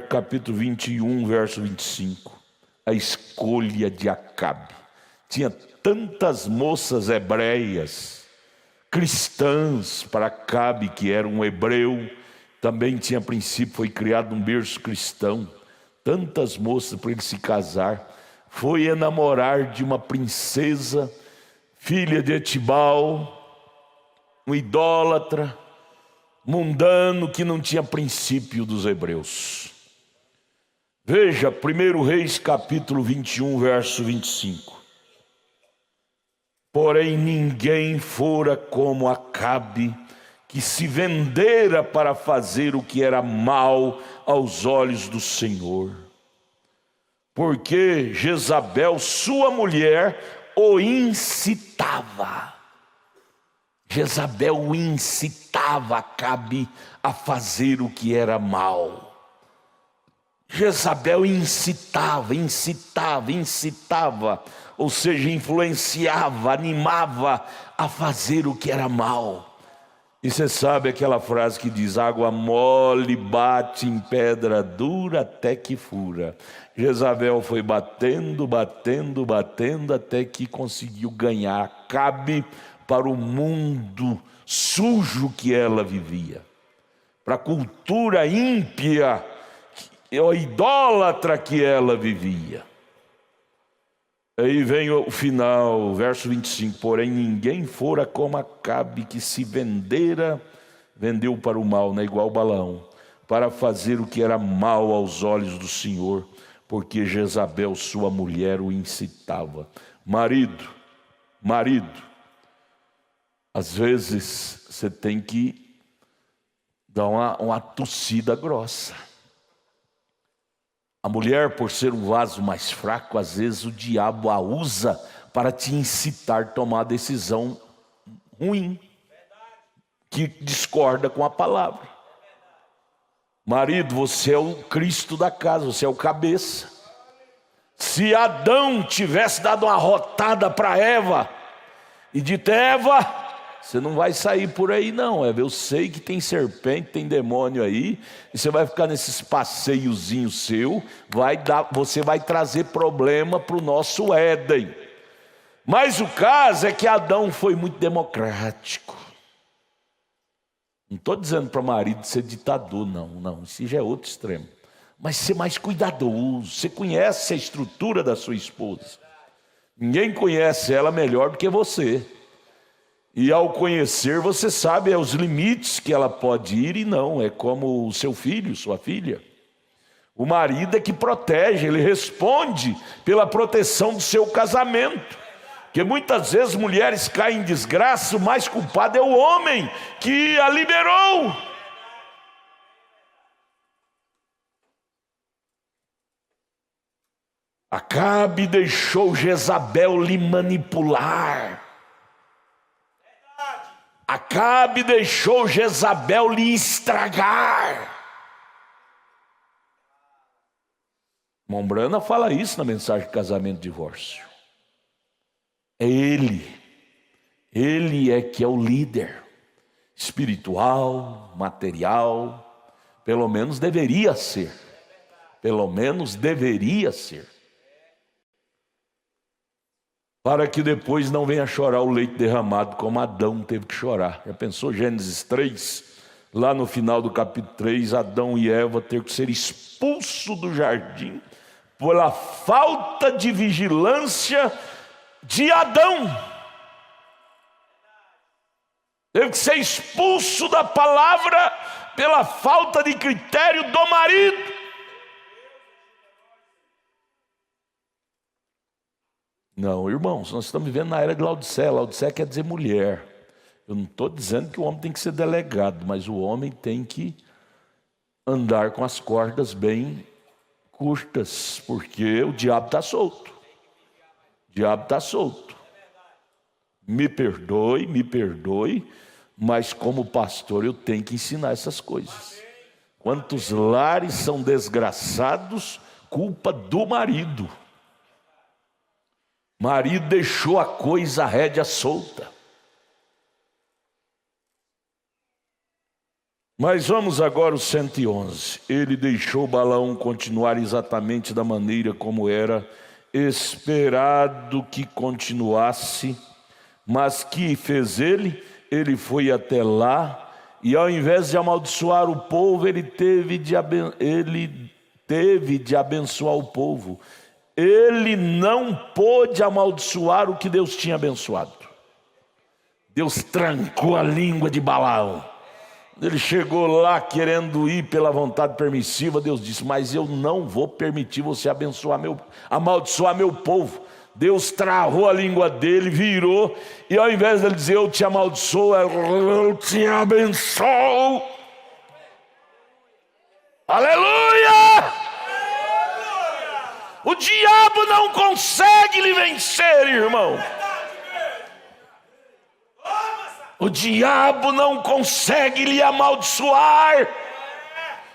Capítulo 21, verso 25. A escolha de Acabe. Tinha tantas moças hebreias, cristãs, para Acabe, que era um hebreu. Também tinha, a princípio, foi criado um berço cristão. Tantas moças para ele se casar. Foi enamorar de uma princesa, filha de Etibal, um idólatra, mundano, que não tinha princípio dos hebreus. Veja, 1 Reis capítulo 21, verso 25. Porém ninguém fora como Acabe, que se vendera para fazer o que era mal aos olhos do Senhor. Porque Jezabel, sua mulher, o incitava. Jezabel o incitava Acabe a fazer o que era mal. Jezabel incitava, ou seja, influenciava, animava a fazer o que era mal. E você sabe aquela frase que diz, água mole bate em pedra dura até que fura. Jezabel foi batendo, até que conseguiu ganhar Acabe para o mundo sujo que ela vivia, para a cultura ímpia, a idólatra que ela vivia. Aí vem o final, verso 25. Porém ninguém fora como Acabe, que se vendeu para o mal, igual Balaão, para fazer o que era mal aos olhos do Senhor, porque Jezabel, sua mulher, o incitava. Marido, às vezes você tem que dar uma tossida grossa. A mulher, por ser um vaso mais fraco, às vezes o diabo a usa para te incitar a tomar decisão ruim, que discorda com a palavra. Marido, você é o Cristo da casa, você é o cabeça. Se Adão tivesse dado uma rotada para Eva e dito: Eva, você não vai sair por aí não, Eva, eu sei que tem serpente, tem demônio aí, e você vai ficar nesses passeiozinhos seu, você vai trazer problema para o nosso Éden. Mas o caso é que Adão foi muito democrático. Não estou dizendo para o marido ser ditador, não, isso já é outro extremo. Mas ser mais cuidadoso. Você conhece a estrutura da sua esposa. Ninguém conhece ela melhor do que você. E ao conhecer, você sabe os limites que ela pode ir e não. É como o seu filho, sua filha. O marido é que protege, ele responde pela proteção do seu casamento. Porque muitas vezes mulheres caem em desgraça, o mais culpado é o homem que a liberou. Acabe deixou Jezabel lhe manipular. Acabe deixou Jezabel lhe estragar. Mombrana fala isso na mensagem de casamento e divórcio. É ele é que é o líder espiritual, material, pelo menos deveria ser. Para que depois não venha chorar o leite derramado como Adão teve que chorar. Já pensou Gênesis 3? Lá no final do capítulo 3, Adão e Eva ter que ser expulsos do jardim pela falta de vigilância de Adão. Teve que ser expulso da palavra pela falta de critério do marido. Não, irmãos, nós estamos vivendo na era de Laodiceia. Laodiceia quer dizer mulher. Eu não estou dizendo que o homem tem que ser delegado, mas o homem tem que andar com as cordas bem curtas, porque o diabo está solto. Me perdoe, mas como pastor eu tenho que ensinar essas coisas. Quantos lares são desgraçados, culpa do marido. Marido deixou a coisa, a rédea solta. Mas vamos agora ao 111. Ele deixou Balaão continuar exatamente da maneira como era esperado que continuasse. Mas que fez ele? Ele foi até lá e ao invés de amaldiçoar o povo, ele teve de abençoar o povo. Ele não pôde amaldiçoar o que Deus tinha abençoado. Deus trancou a língua de Balaão. Ele chegou lá querendo ir pela vontade permissiva. Deus disse: mas eu não vou permitir você amaldiçoar meu povo. Deus travou a língua dele, virou, e ao invés dele dizer eu te amaldiçoo, eu te abençoo. Aleluia! O diabo não consegue lhe vencer, irmão. O diabo não consegue lhe amaldiçoar.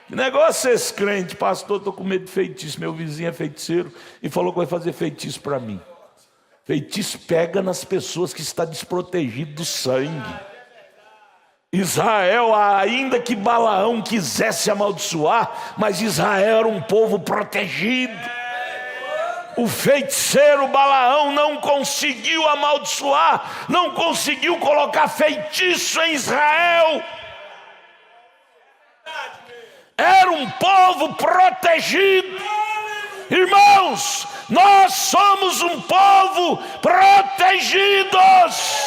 Que negócio é esse, crente? Pastor, estou com medo de feitiço. Meu vizinho é feiticeiro e falou que vai fazer feitiço para mim. Feitiço pega nas pessoas que estão desprotegidas do sangue. Israel, ainda que Balaão quisesse amaldiçoar, mas Israel era um povo protegido. O feiticeiro Balaão não conseguiu amaldiçoar, não conseguiu colocar feitiço em Israel. Era um povo protegido. Irmãos, nós somos um povo protegidos.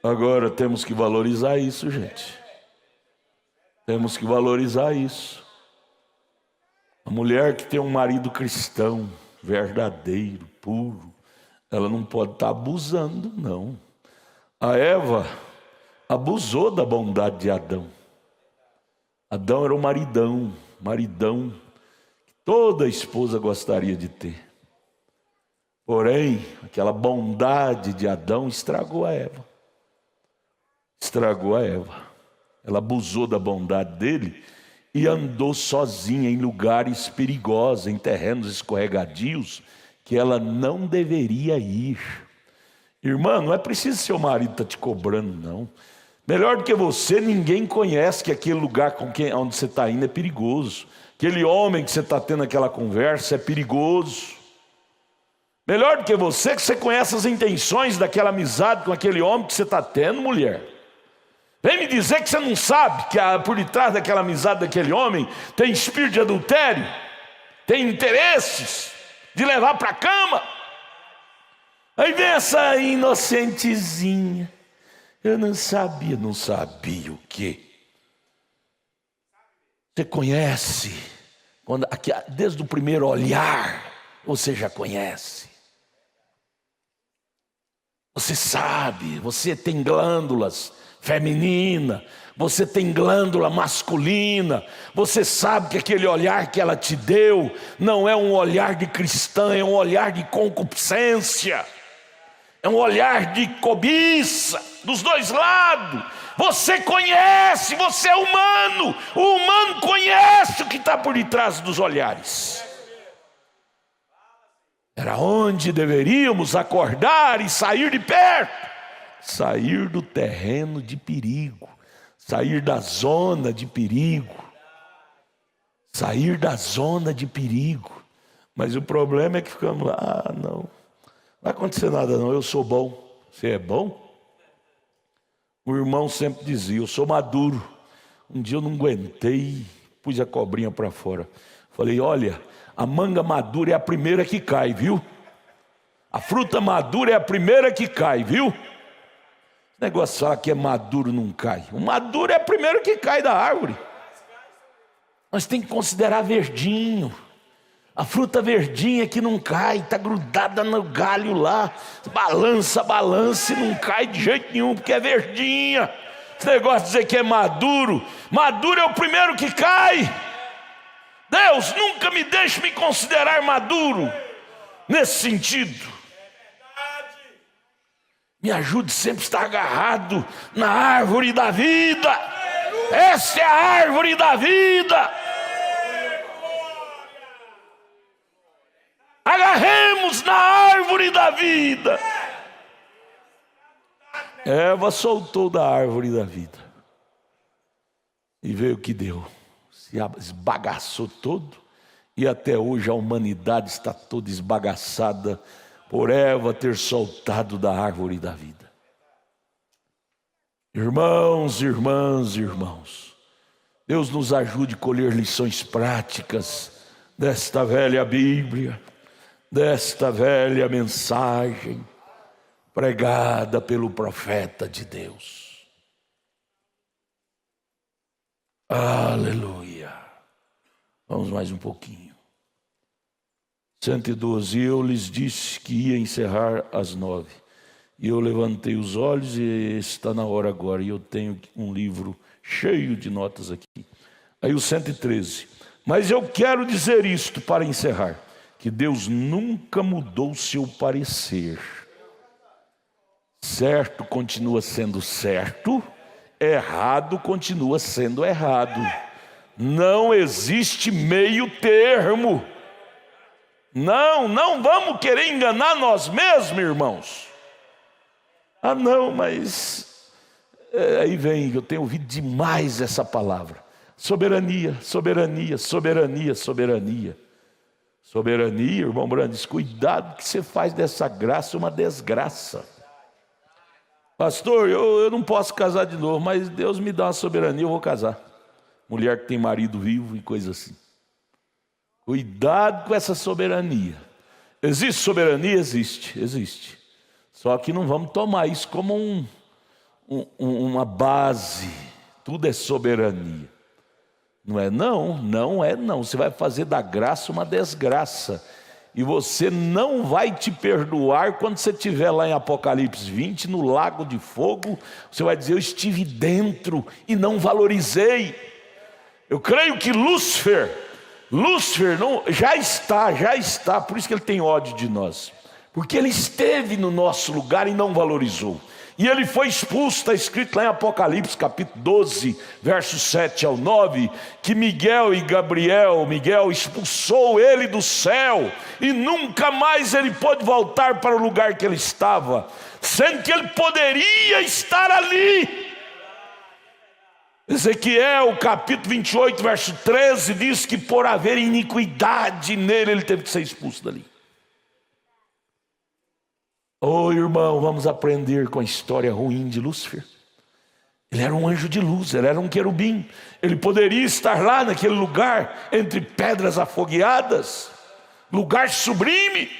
Agora temos que valorizar isso, gente. Temos que valorizar isso. A mulher que tem um marido cristão, verdadeiro, puro, ela não pode estar abusando, não. A Eva abusou da bondade de Adão. Adão era um maridão que toda esposa gostaria de ter. Porém, aquela bondade de Adão estragou a Eva. Estragou a Eva. Ela abusou da bondade dele e andou sozinha em lugares perigosos, em terrenos escorregadios, que ela não deveria ir. Irmã, não é preciso seu marido estar te cobrando, não. Melhor do que você, ninguém conhece que aquele lugar onde você está indo é perigoso. Aquele homem que você está tendo aquela conversa é perigoso. Melhor do que você conhece as intenções daquela amizade com aquele homem que você está tendo, mulher. Vem me dizer que você não sabe que por detrás daquela amizade daquele homem tem espírito de adultério, tem interesses de levar para a cama. Aí vem essa inocentezinha. Eu não sabia o quê? Você conhece, desde o primeiro olhar, você já conhece. Você sabe, você tem glândulas feminina, você tem glândula masculina, você sabe que aquele olhar que ela te deu não é um olhar de cristã, é um olhar de concupiscência, é um olhar de cobiça, dos dois lados. Você conhece, você é humano, o humano conhece o que está por detrás dos olhares. Era onde deveríamos acordar e sair de perto. Sair do terreno de perigo, sair da zona de perigo, sair da zona de perigo. Mas o problema é que ficamos lá, não vai acontecer nada não, eu sou bom. Você é bom? O irmão sempre dizia, eu sou maduro. Um dia eu não aguentei, pus a cobrinha para fora. Falei, olha, a manga madura é a primeira que cai, viu? A fruta madura é a primeira que cai, viu? O negócio fala que é maduro, não cai. O maduro é o primeiro que cai da árvore. Nós temos que considerar verdinho. A fruta verdinha que não cai, está grudada no galho lá. Balança e não cai de jeito nenhum, porque é verdinha. Esse negócio de dizer que é maduro. Maduro é o primeiro que cai. Deus, nunca me deixe me considerar maduro nesse sentido. Me ajude sempre a estar agarrado na árvore da vida. Essa é a árvore da vida. Agarremos na árvore da vida. Eva soltou da árvore da vida. E veio o que deu. Se esbagaçou todo. E até hoje a humanidade está toda esbagaçada por Eva ter soltado da árvore da vida. Irmãos, irmãos, Deus nos ajude a colher lições práticas desta velha Bíblia, desta velha mensagem pregada pelo profeta de Deus. Aleluia. Vamos mais um pouquinho. 112, eu lhes disse que ia encerrar às 9. E eu levantei os olhos e está na hora agora. E eu tenho um livro cheio de notas aqui. Aí o 113. Mas eu quero dizer isto para encerrar. Que Deus nunca mudou seu parecer. Certo continua sendo certo. Errado continua sendo errado. Não existe meio termo. Não vamos querer enganar nós mesmos, irmãos. Ah não, mas aí vem, eu tenho ouvido demais essa palavra. Soberania, irmão Brandes, cuidado que você faz dessa graça uma desgraça. Pastor, eu não posso casar de novo, mas Deus me dá uma soberania, eu vou casar. Mulher que tem marido vivo e coisa assim. Cuidado com essa soberania. Existe soberania? Existe. Só que não vamos tomar isso como uma base, tudo é soberania. Não é não, não é não. Você vai fazer da graça uma desgraça. E você não vai te perdoar quando você estiver lá em Apocalipse 20, no lago de fogo. Você vai dizer, eu estive dentro e não valorizei. Eu creio que Lúcifer não, já está, por isso que ele tem ódio de nós. Porque ele esteve no nosso lugar e não valorizou. E ele foi expulso, está escrito lá em Apocalipse capítulo 12, versos 7 ao 9, que Miguel expulsou ele do céu, e nunca mais ele pôde voltar para o lugar que ele estava, sendo que ele poderia estar ali. Ezequiel capítulo 28, verso 13, diz que por haver iniquidade nele, ele teve que ser expulso dali. Oh, irmão, vamos aprender com a história ruim de Lúcifer. Ele era um anjo de luz, ele era um querubim. Ele poderia estar lá naquele lugar, entre pedras afogueadas, lugar sublime,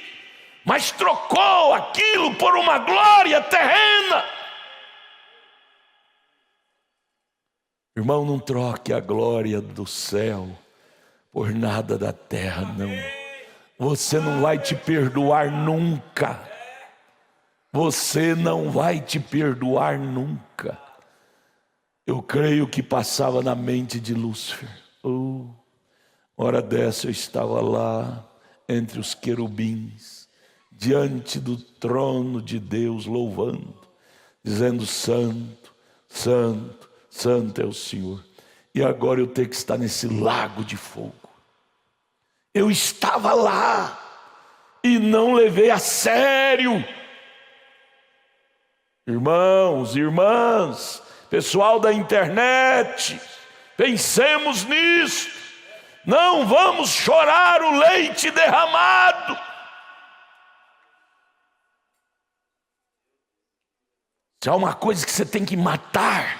mas trocou aquilo por uma glória terrena. Irmão, não troque a glória do céu por nada da terra, não. Você não vai te perdoar nunca. Você não vai te perdoar nunca. Eu creio que passava na mente de Lúcifer. Hora dessa eu estava lá entre os querubins, diante do trono de Deus, louvando, dizendo: santo, santo, santo é o Senhor. E agora eu tenho que estar nesse lago de fogo. Eu estava lá e não levei a sério. Irmãos, irmãs, pessoal da internet, pensemos nisso. Não vamos chorar o leite derramado. Se há uma coisa que você tem que matar,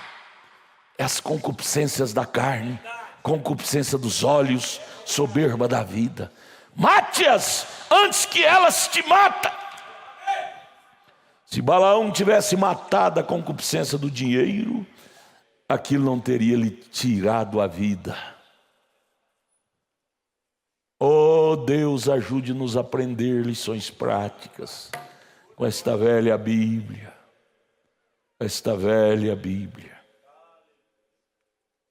é as concupiscências da carne, concupiscência dos olhos, soberba da vida. Mate-as antes que elas te matem. Se Balaão tivesse matado a concupiscência do dinheiro, aquilo não teria lhe tirado a vida. Oh Deus, ajude-nos a aprender lições práticas com esta velha Bíblia. Esta velha Bíblia.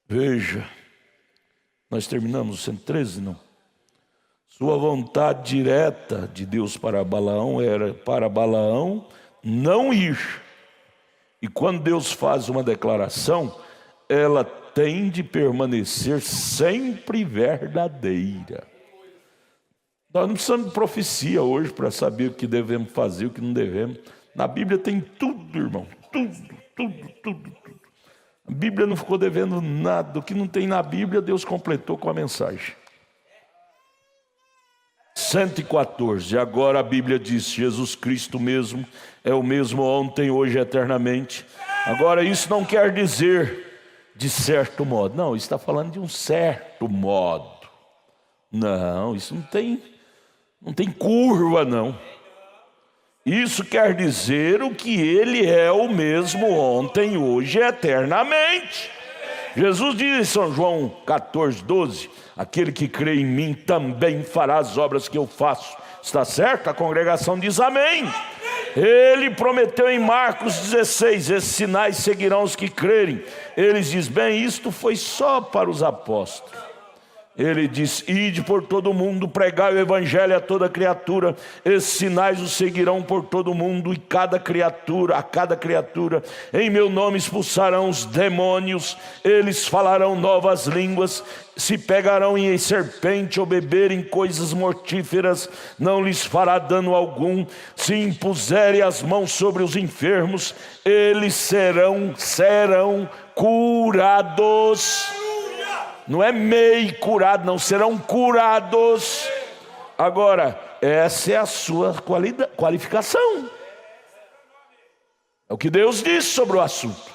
Veja, nós terminamos o 113, não? Sua vontade direta de Deus para Balaão era para Balaão não ir. E quando Deus faz uma declaração, ela tem de permanecer sempre verdadeira. Nós não precisamos de profecia hoje para saber o que devemos fazer, o que não devemos. Na Bíblia tem tudo, irmão, tudo. A Bíblia não ficou devendo nada. O que não tem na Bíblia, Deus completou com a mensagem. 114, agora a Bíblia diz: Jesus Cristo mesmo é o mesmo ontem, hoje e eternamente. Agora isso não quer dizer de certo modo. Não, isso está falando de um certo modo. Não, isso não tem curva, não. Isso quer dizer o que ele é o mesmo ontem, hoje e eternamente. Jesus diz em São João 14, 12, aquele que crê em mim também fará as obras que eu faço. Está certo? A congregação diz amém. Ele prometeu em Marcos 16, esses sinais seguirão os que crerem. Eles dizem, bem, isto foi só para os apóstolos. Ele diz, ide por todo mundo, pregai o evangelho a toda criatura. Esses sinais os seguirão por todo mundo, e a cada criatura, em meu nome expulsarão os demônios. Eles falarão novas línguas. Se pegarão em serpente ou beberem coisas mortíferas, não lhes fará dano algum. Se impuserem as mãos sobre os enfermos, eles serão curados. Não é meio curado, não, serão curados. Agora, essa é a sua qualificação. É o que Deus diz sobre o assunto.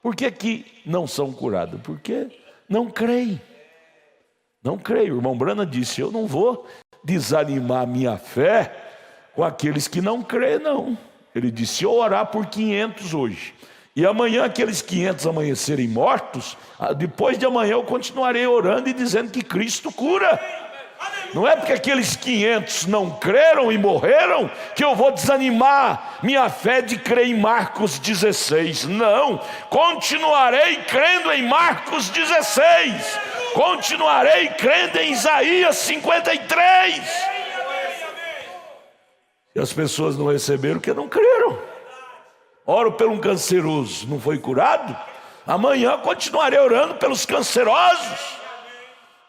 Por que não são curados? Porque não creem. Não creem. O irmão Brana disse, eu não vou desanimar a minha fé com aqueles que não creem, não. Ele disse, se eu orar por 500 hoje, E amanhã aqueles 500 amanhecerem mortos, depois de amanhã eu continuarei orando e dizendo que Cristo cura. Não é porque aqueles 500 não creram e morreram que eu vou desanimar minha fé de crer em Marcos 16. Não, continuarei crendo em Marcos 16. Continuarei crendo em Isaías 53. E as pessoas não receberam porque não creram. Oro por um canceroso, não foi curado? Amanhã continuarei orando pelos cancerosos.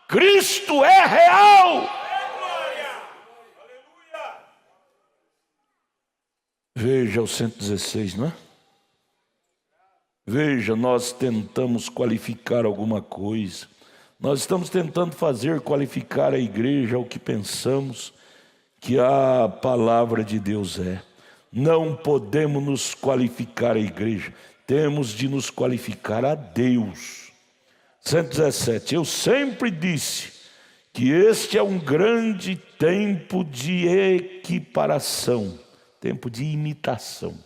Cristo é real. Veja o 116, não é? Veja, nós tentamos qualificar alguma coisa. Nós estamos tentando qualificar a igreja ao que pensamos que a palavra de Deus é. Não podemos nos qualificar a igreja. Temos de nos qualificar a Deus. 117, eu sempre disse que este é um grande tempo de equiparação, tempo de imitação.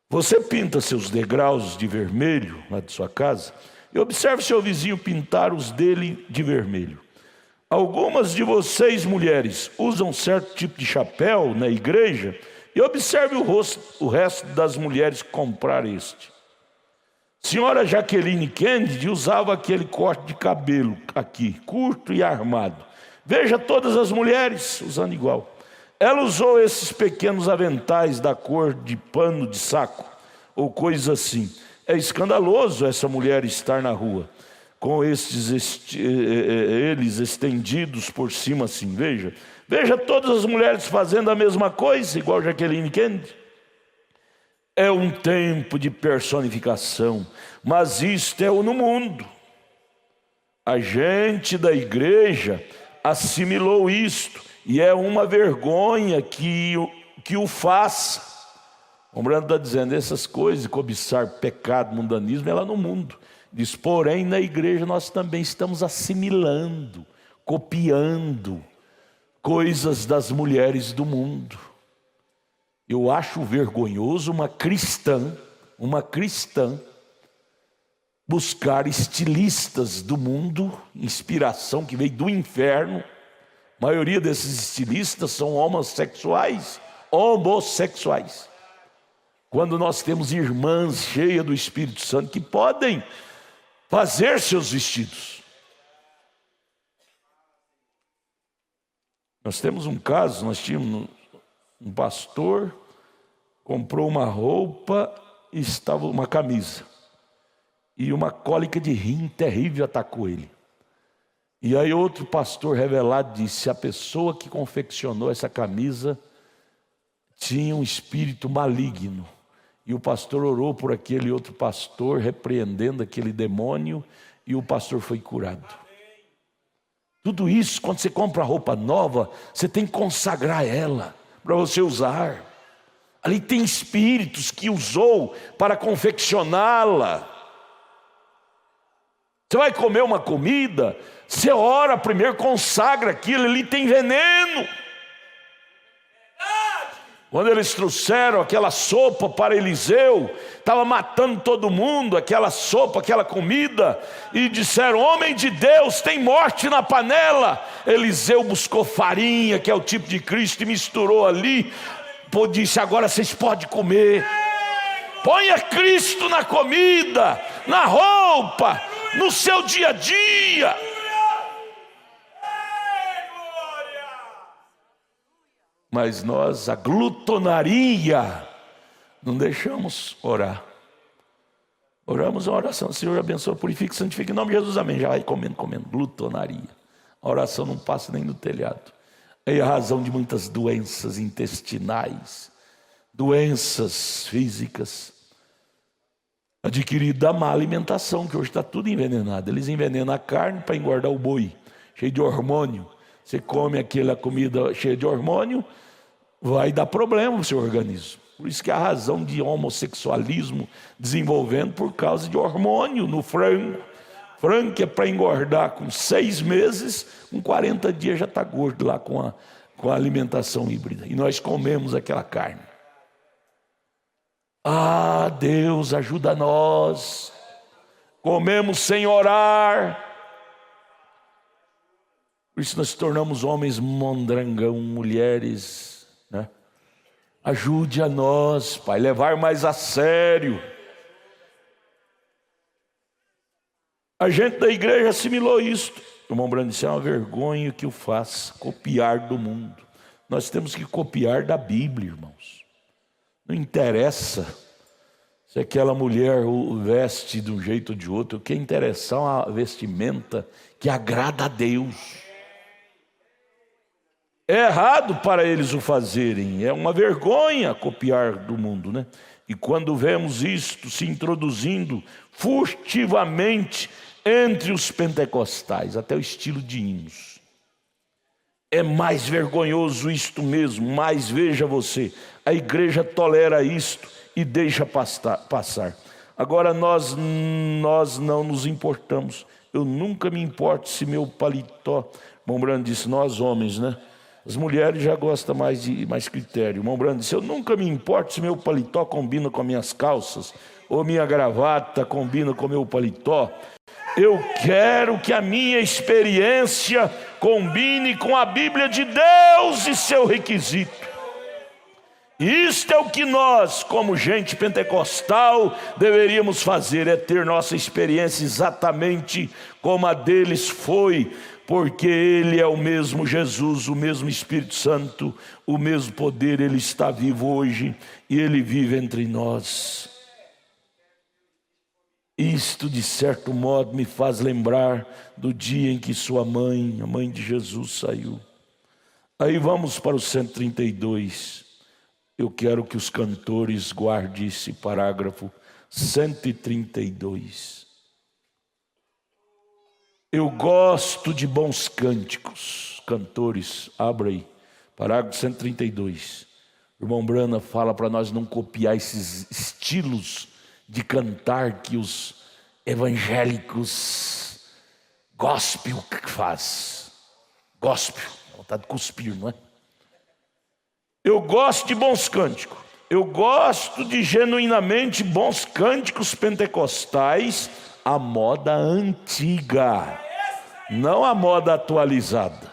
Você pinta seus degraus de vermelho lá de sua casa e observe seu vizinho pintar os dele de vermelho. Algumas de vocês, mulheres, usam certo tipo de chapéu na igreja e observe o resto das mulheres comprar este. Senhora Jaqueline Kennedy usava aquele corte de cabelo aqui, curto e armado. Veja todas as mulheres usando igual. Ela usou esses pequenos aventais da cor de pano de saco, ou coisa assim. É escandaloso essa mulher estar na rua, com eles estendidos por cima assim, veja. Veja todas as mulheres fazendo a mesma coisa, igual Jaqueline Kennedy. É um tempo de personificação, mas isto é no mundo. A gente da igreja assimilou isto, e é uma vergonha que o faça. O Brando está dizendo, essas coisas, cobiçar, pecado, mundanismo, é lá no mundo. Diz, porém, na igreja nós também estamos assimilando, copiando coisas das mulheres do mundo. Eu acho vergonhoso uma cristã buscar estilistas do mundo, inspiração que veio do inferno. A maioria desses estilistas são homossexuais. Quando nós temos irmãs cheias do Espírito Santo que podem fazer seus vestidos. Nós temos um caso, nós tínhamos um pastor, comprou uma roupa e estava uma camisa. E uma cólica de rim terrível atacou ele. E aí outro pastor revelado disse, a pessoa que confeccionou essa camisa tinha um espírito maligno. E o pastor orou por aquele outro pastor, repreendendo aquele demônio, e o pastor foi curado. Tudo isso, quando você compra roupa nova, você tem que consagrar ela para você usar. Ali tem espíritos que usou para confeccioná-la. Você vai comer uma comida, você ora primeiro, consagra aquilo, ali tem veneno. Quando eles trouxeram aquela sopa para Eliseu, estava matando todo mundo, aquela sopa, aquela comida, e disseram, homem de Deus, tem morte na panela. Eliseu buscou farinha, que é o tipo de Cristo, e misturou ali, disse, agora vocês podem comer. Ponha Cristo na comida, na roupa, no seu dia a dia. Mas nós, a glutonaria, não deixamos orar. Oramos a oração, Senhor abençoa, purifica, santifica, em nome de Jesus, amém. Já vai comendo, glutonaria. A oração não passa nem no telhado. É a razão de muitas doenças intestinais, doenças físicas, adquiridas da má alimentação, que hoje está tudo envenenado. Eles envenenam a carne para engordar o boi, cheio de hormônio. Você come aquela comida cheia de hormônio, vai dar problema no seu organismo. Por isso que a razão de homossexualismo desenvolvendo por causa de hormônio no frango. Frango que é para engordar com 6 meses, com 40 dias já está gordo lá com a alimentação híbrida. E nós comemos aquela carne. Ah, Deus, ajuda nós. Comemos sem orar. Por isso nós tornamos homens mondrangão, mulheres, né? Ajude a nós, Pai, levar mais a sério. A gente da igreja assimilou isto. O irmão Brando disse, é uma vergonha que o faça, copiar do mundo. Nós temos que copiar da Bíblia, irmãos. Não interessa se aquela mulher o veste de um jeito ou de outro. O que interessa é uma vestimenta que agrada a Deus. É errado para eles o fazerem, é uma vergonha copiar do mundo, né? E quando vemos isto se introduzindo furtivamente entre os pentecostais, até o estilo de hinos, é mais vergonhoso isto mesmo. Mas veja você, a igreja tolera isto e deixa passar. Agora nós não nos importamos. Eu nunca me importo se meu paletó, irmão Brando disse, nós homens, né? As mulheres já gostam mais de mais critério. O irmão Brando disse, eu nunca me importo se meu paletó combina com as minhas calças, ou minha gravata combina com o meu paletó. Eu quero que a minha experiência combine com a Bíblia de Deus e seu requisito. Isto é o que nós, como gente pentecostal, deveríamos fazer, é ter nossa experiência exatamente como a deles foi, porque Ele é o mesmo Jesus, o mesmo Espírito Santo, o mesmo poder. Ele está vivo hoje e Ele vive entre nós. Isto, de certo modo, me faz lembrar do dia em que sua mãe, a mãe de Jesus, saiu. Aí vamos para o 132. Eu quero que os cantores guardem esse parágrafo 132. Eu gosto de bons cânticos. Cantores, abra aí, parágrafo 132. O irmão Brana fala para nós não copiar esses estilos de cantar que os evangélicos gospel faz. Gospel, vontade de cuspir, não é? Eu gosto de bons cânticos. Eu gosto de genuinamente bons cânticos pentecostais, a moda antiga, não a moda atualizada.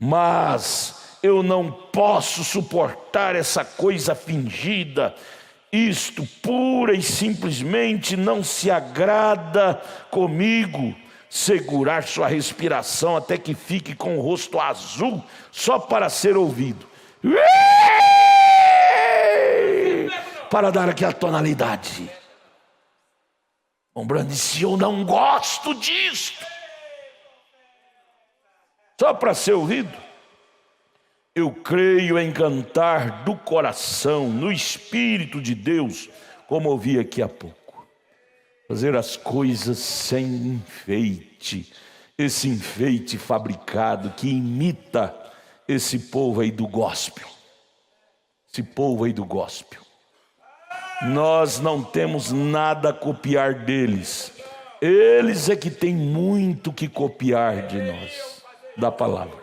Mas eu não posso suportar essa coisa fingida. Isto pura e simplesmente não se agrada comigo. Segurar sua respiração até que fique com o rosto azul só para ser ouvido, para dar aquela tonalidade. O Brando disse, eu não gosto disto, só para ser ouvido. Eu creio em cantar do coração, no Espírito de Deus, como ouvi aqui há pouco. Fazer as coisas sem enfeite, esse enfeite fabricado que imita esse povo aí do gospel. Esse povo aí do gospel. Nós não temos nada a copiar deles. Eles é que têm muito que copiar de nós, da palavra.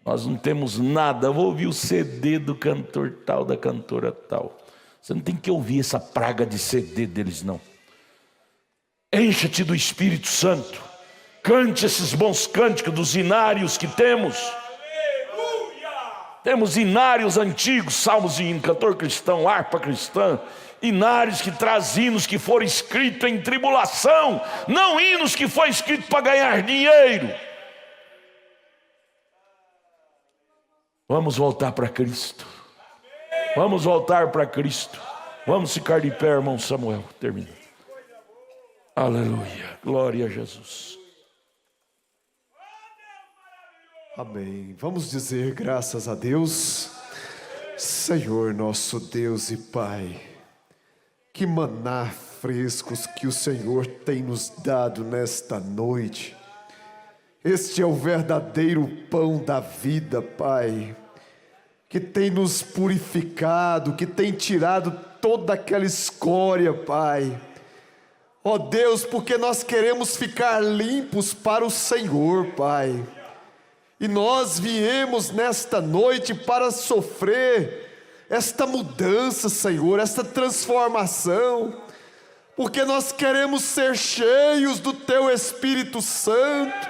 Nós não temos nada. Eu vou ouvir o CD do cantor tal, da cantora tal. Você não tem que ouvir essa praga de CD deles, não. Encha-te do Espírito Santo. Cante esses bons cânticos dos hinários que temos. Temos hinários antigos, salmos e hino, cantor cristão, harpa cristã. Hinários que trazem hinos que foram escritos em tribulação, não hinos que foram escritos para ganhar dinheiro. Vamos voltar para Cristo. Vamos voltar para Cristo. Vamos ficar de pé, irmão Samuel. Termina. Aleluia. Glória a Jesus. Amém. Vamos dizer graças a Deus. Senhor nosso Deus e Pai, que maná frescos que o Senhor tem nos dado nesta noite. Este é o verdadeiro pão da vida, Pai, que tem nos purificado, que tem tirado toda aquela escória, Pai. Ó Deus, porque nós queremos ficar limpos para o Senhor, Pai. E nós viemos nesta noite para sofrer esta mudança, Senhor, esta transformação, porque nós queremos ser cheios do Teu Espírito Santo,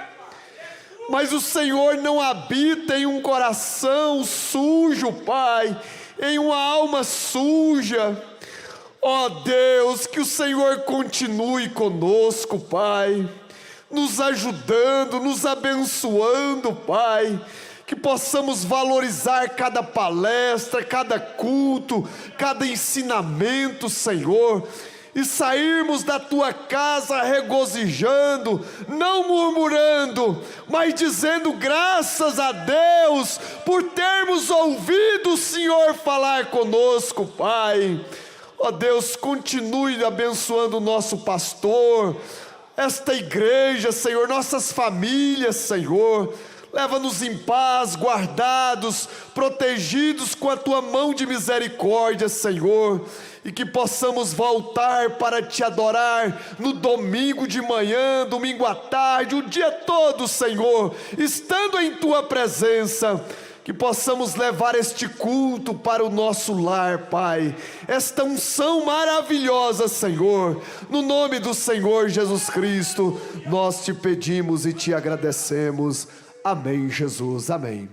mas o Senhor não habita em um coração sujo, Pai, em uma alma suja. Ó Deus, que o Senhor continue conosco, Pai, nos ajudando, nos abençoando, Pai, que possamos valorizar cada palestra, cada culto, cada ensinamento, Senhor, e sairmos da Tua casa regozijando, não murmurando, mas dizendo graças a Deus por termos ouvido o Senhor falar conosco, Pai. Ó Deus, continue abençoando o nosso pastor, esta igreja, Senhor, nossas famílias, Senhor. Leva-nos em paz, guardados, protegidos com a Tua mão de misericórdia, Senhor. E que possamos voltar para Te adorar no domingo de manhã, domingo à tarde, o dia todo, Senhor, estando em Tua presença. Que possamos levar este culto para o nosso lar, Pai. Esta unção maravilhosa, Senhor. No nome do Senhor Jesus Cristo, nós Te pedimos e Te agradecemos. Amém, Jesus, amém.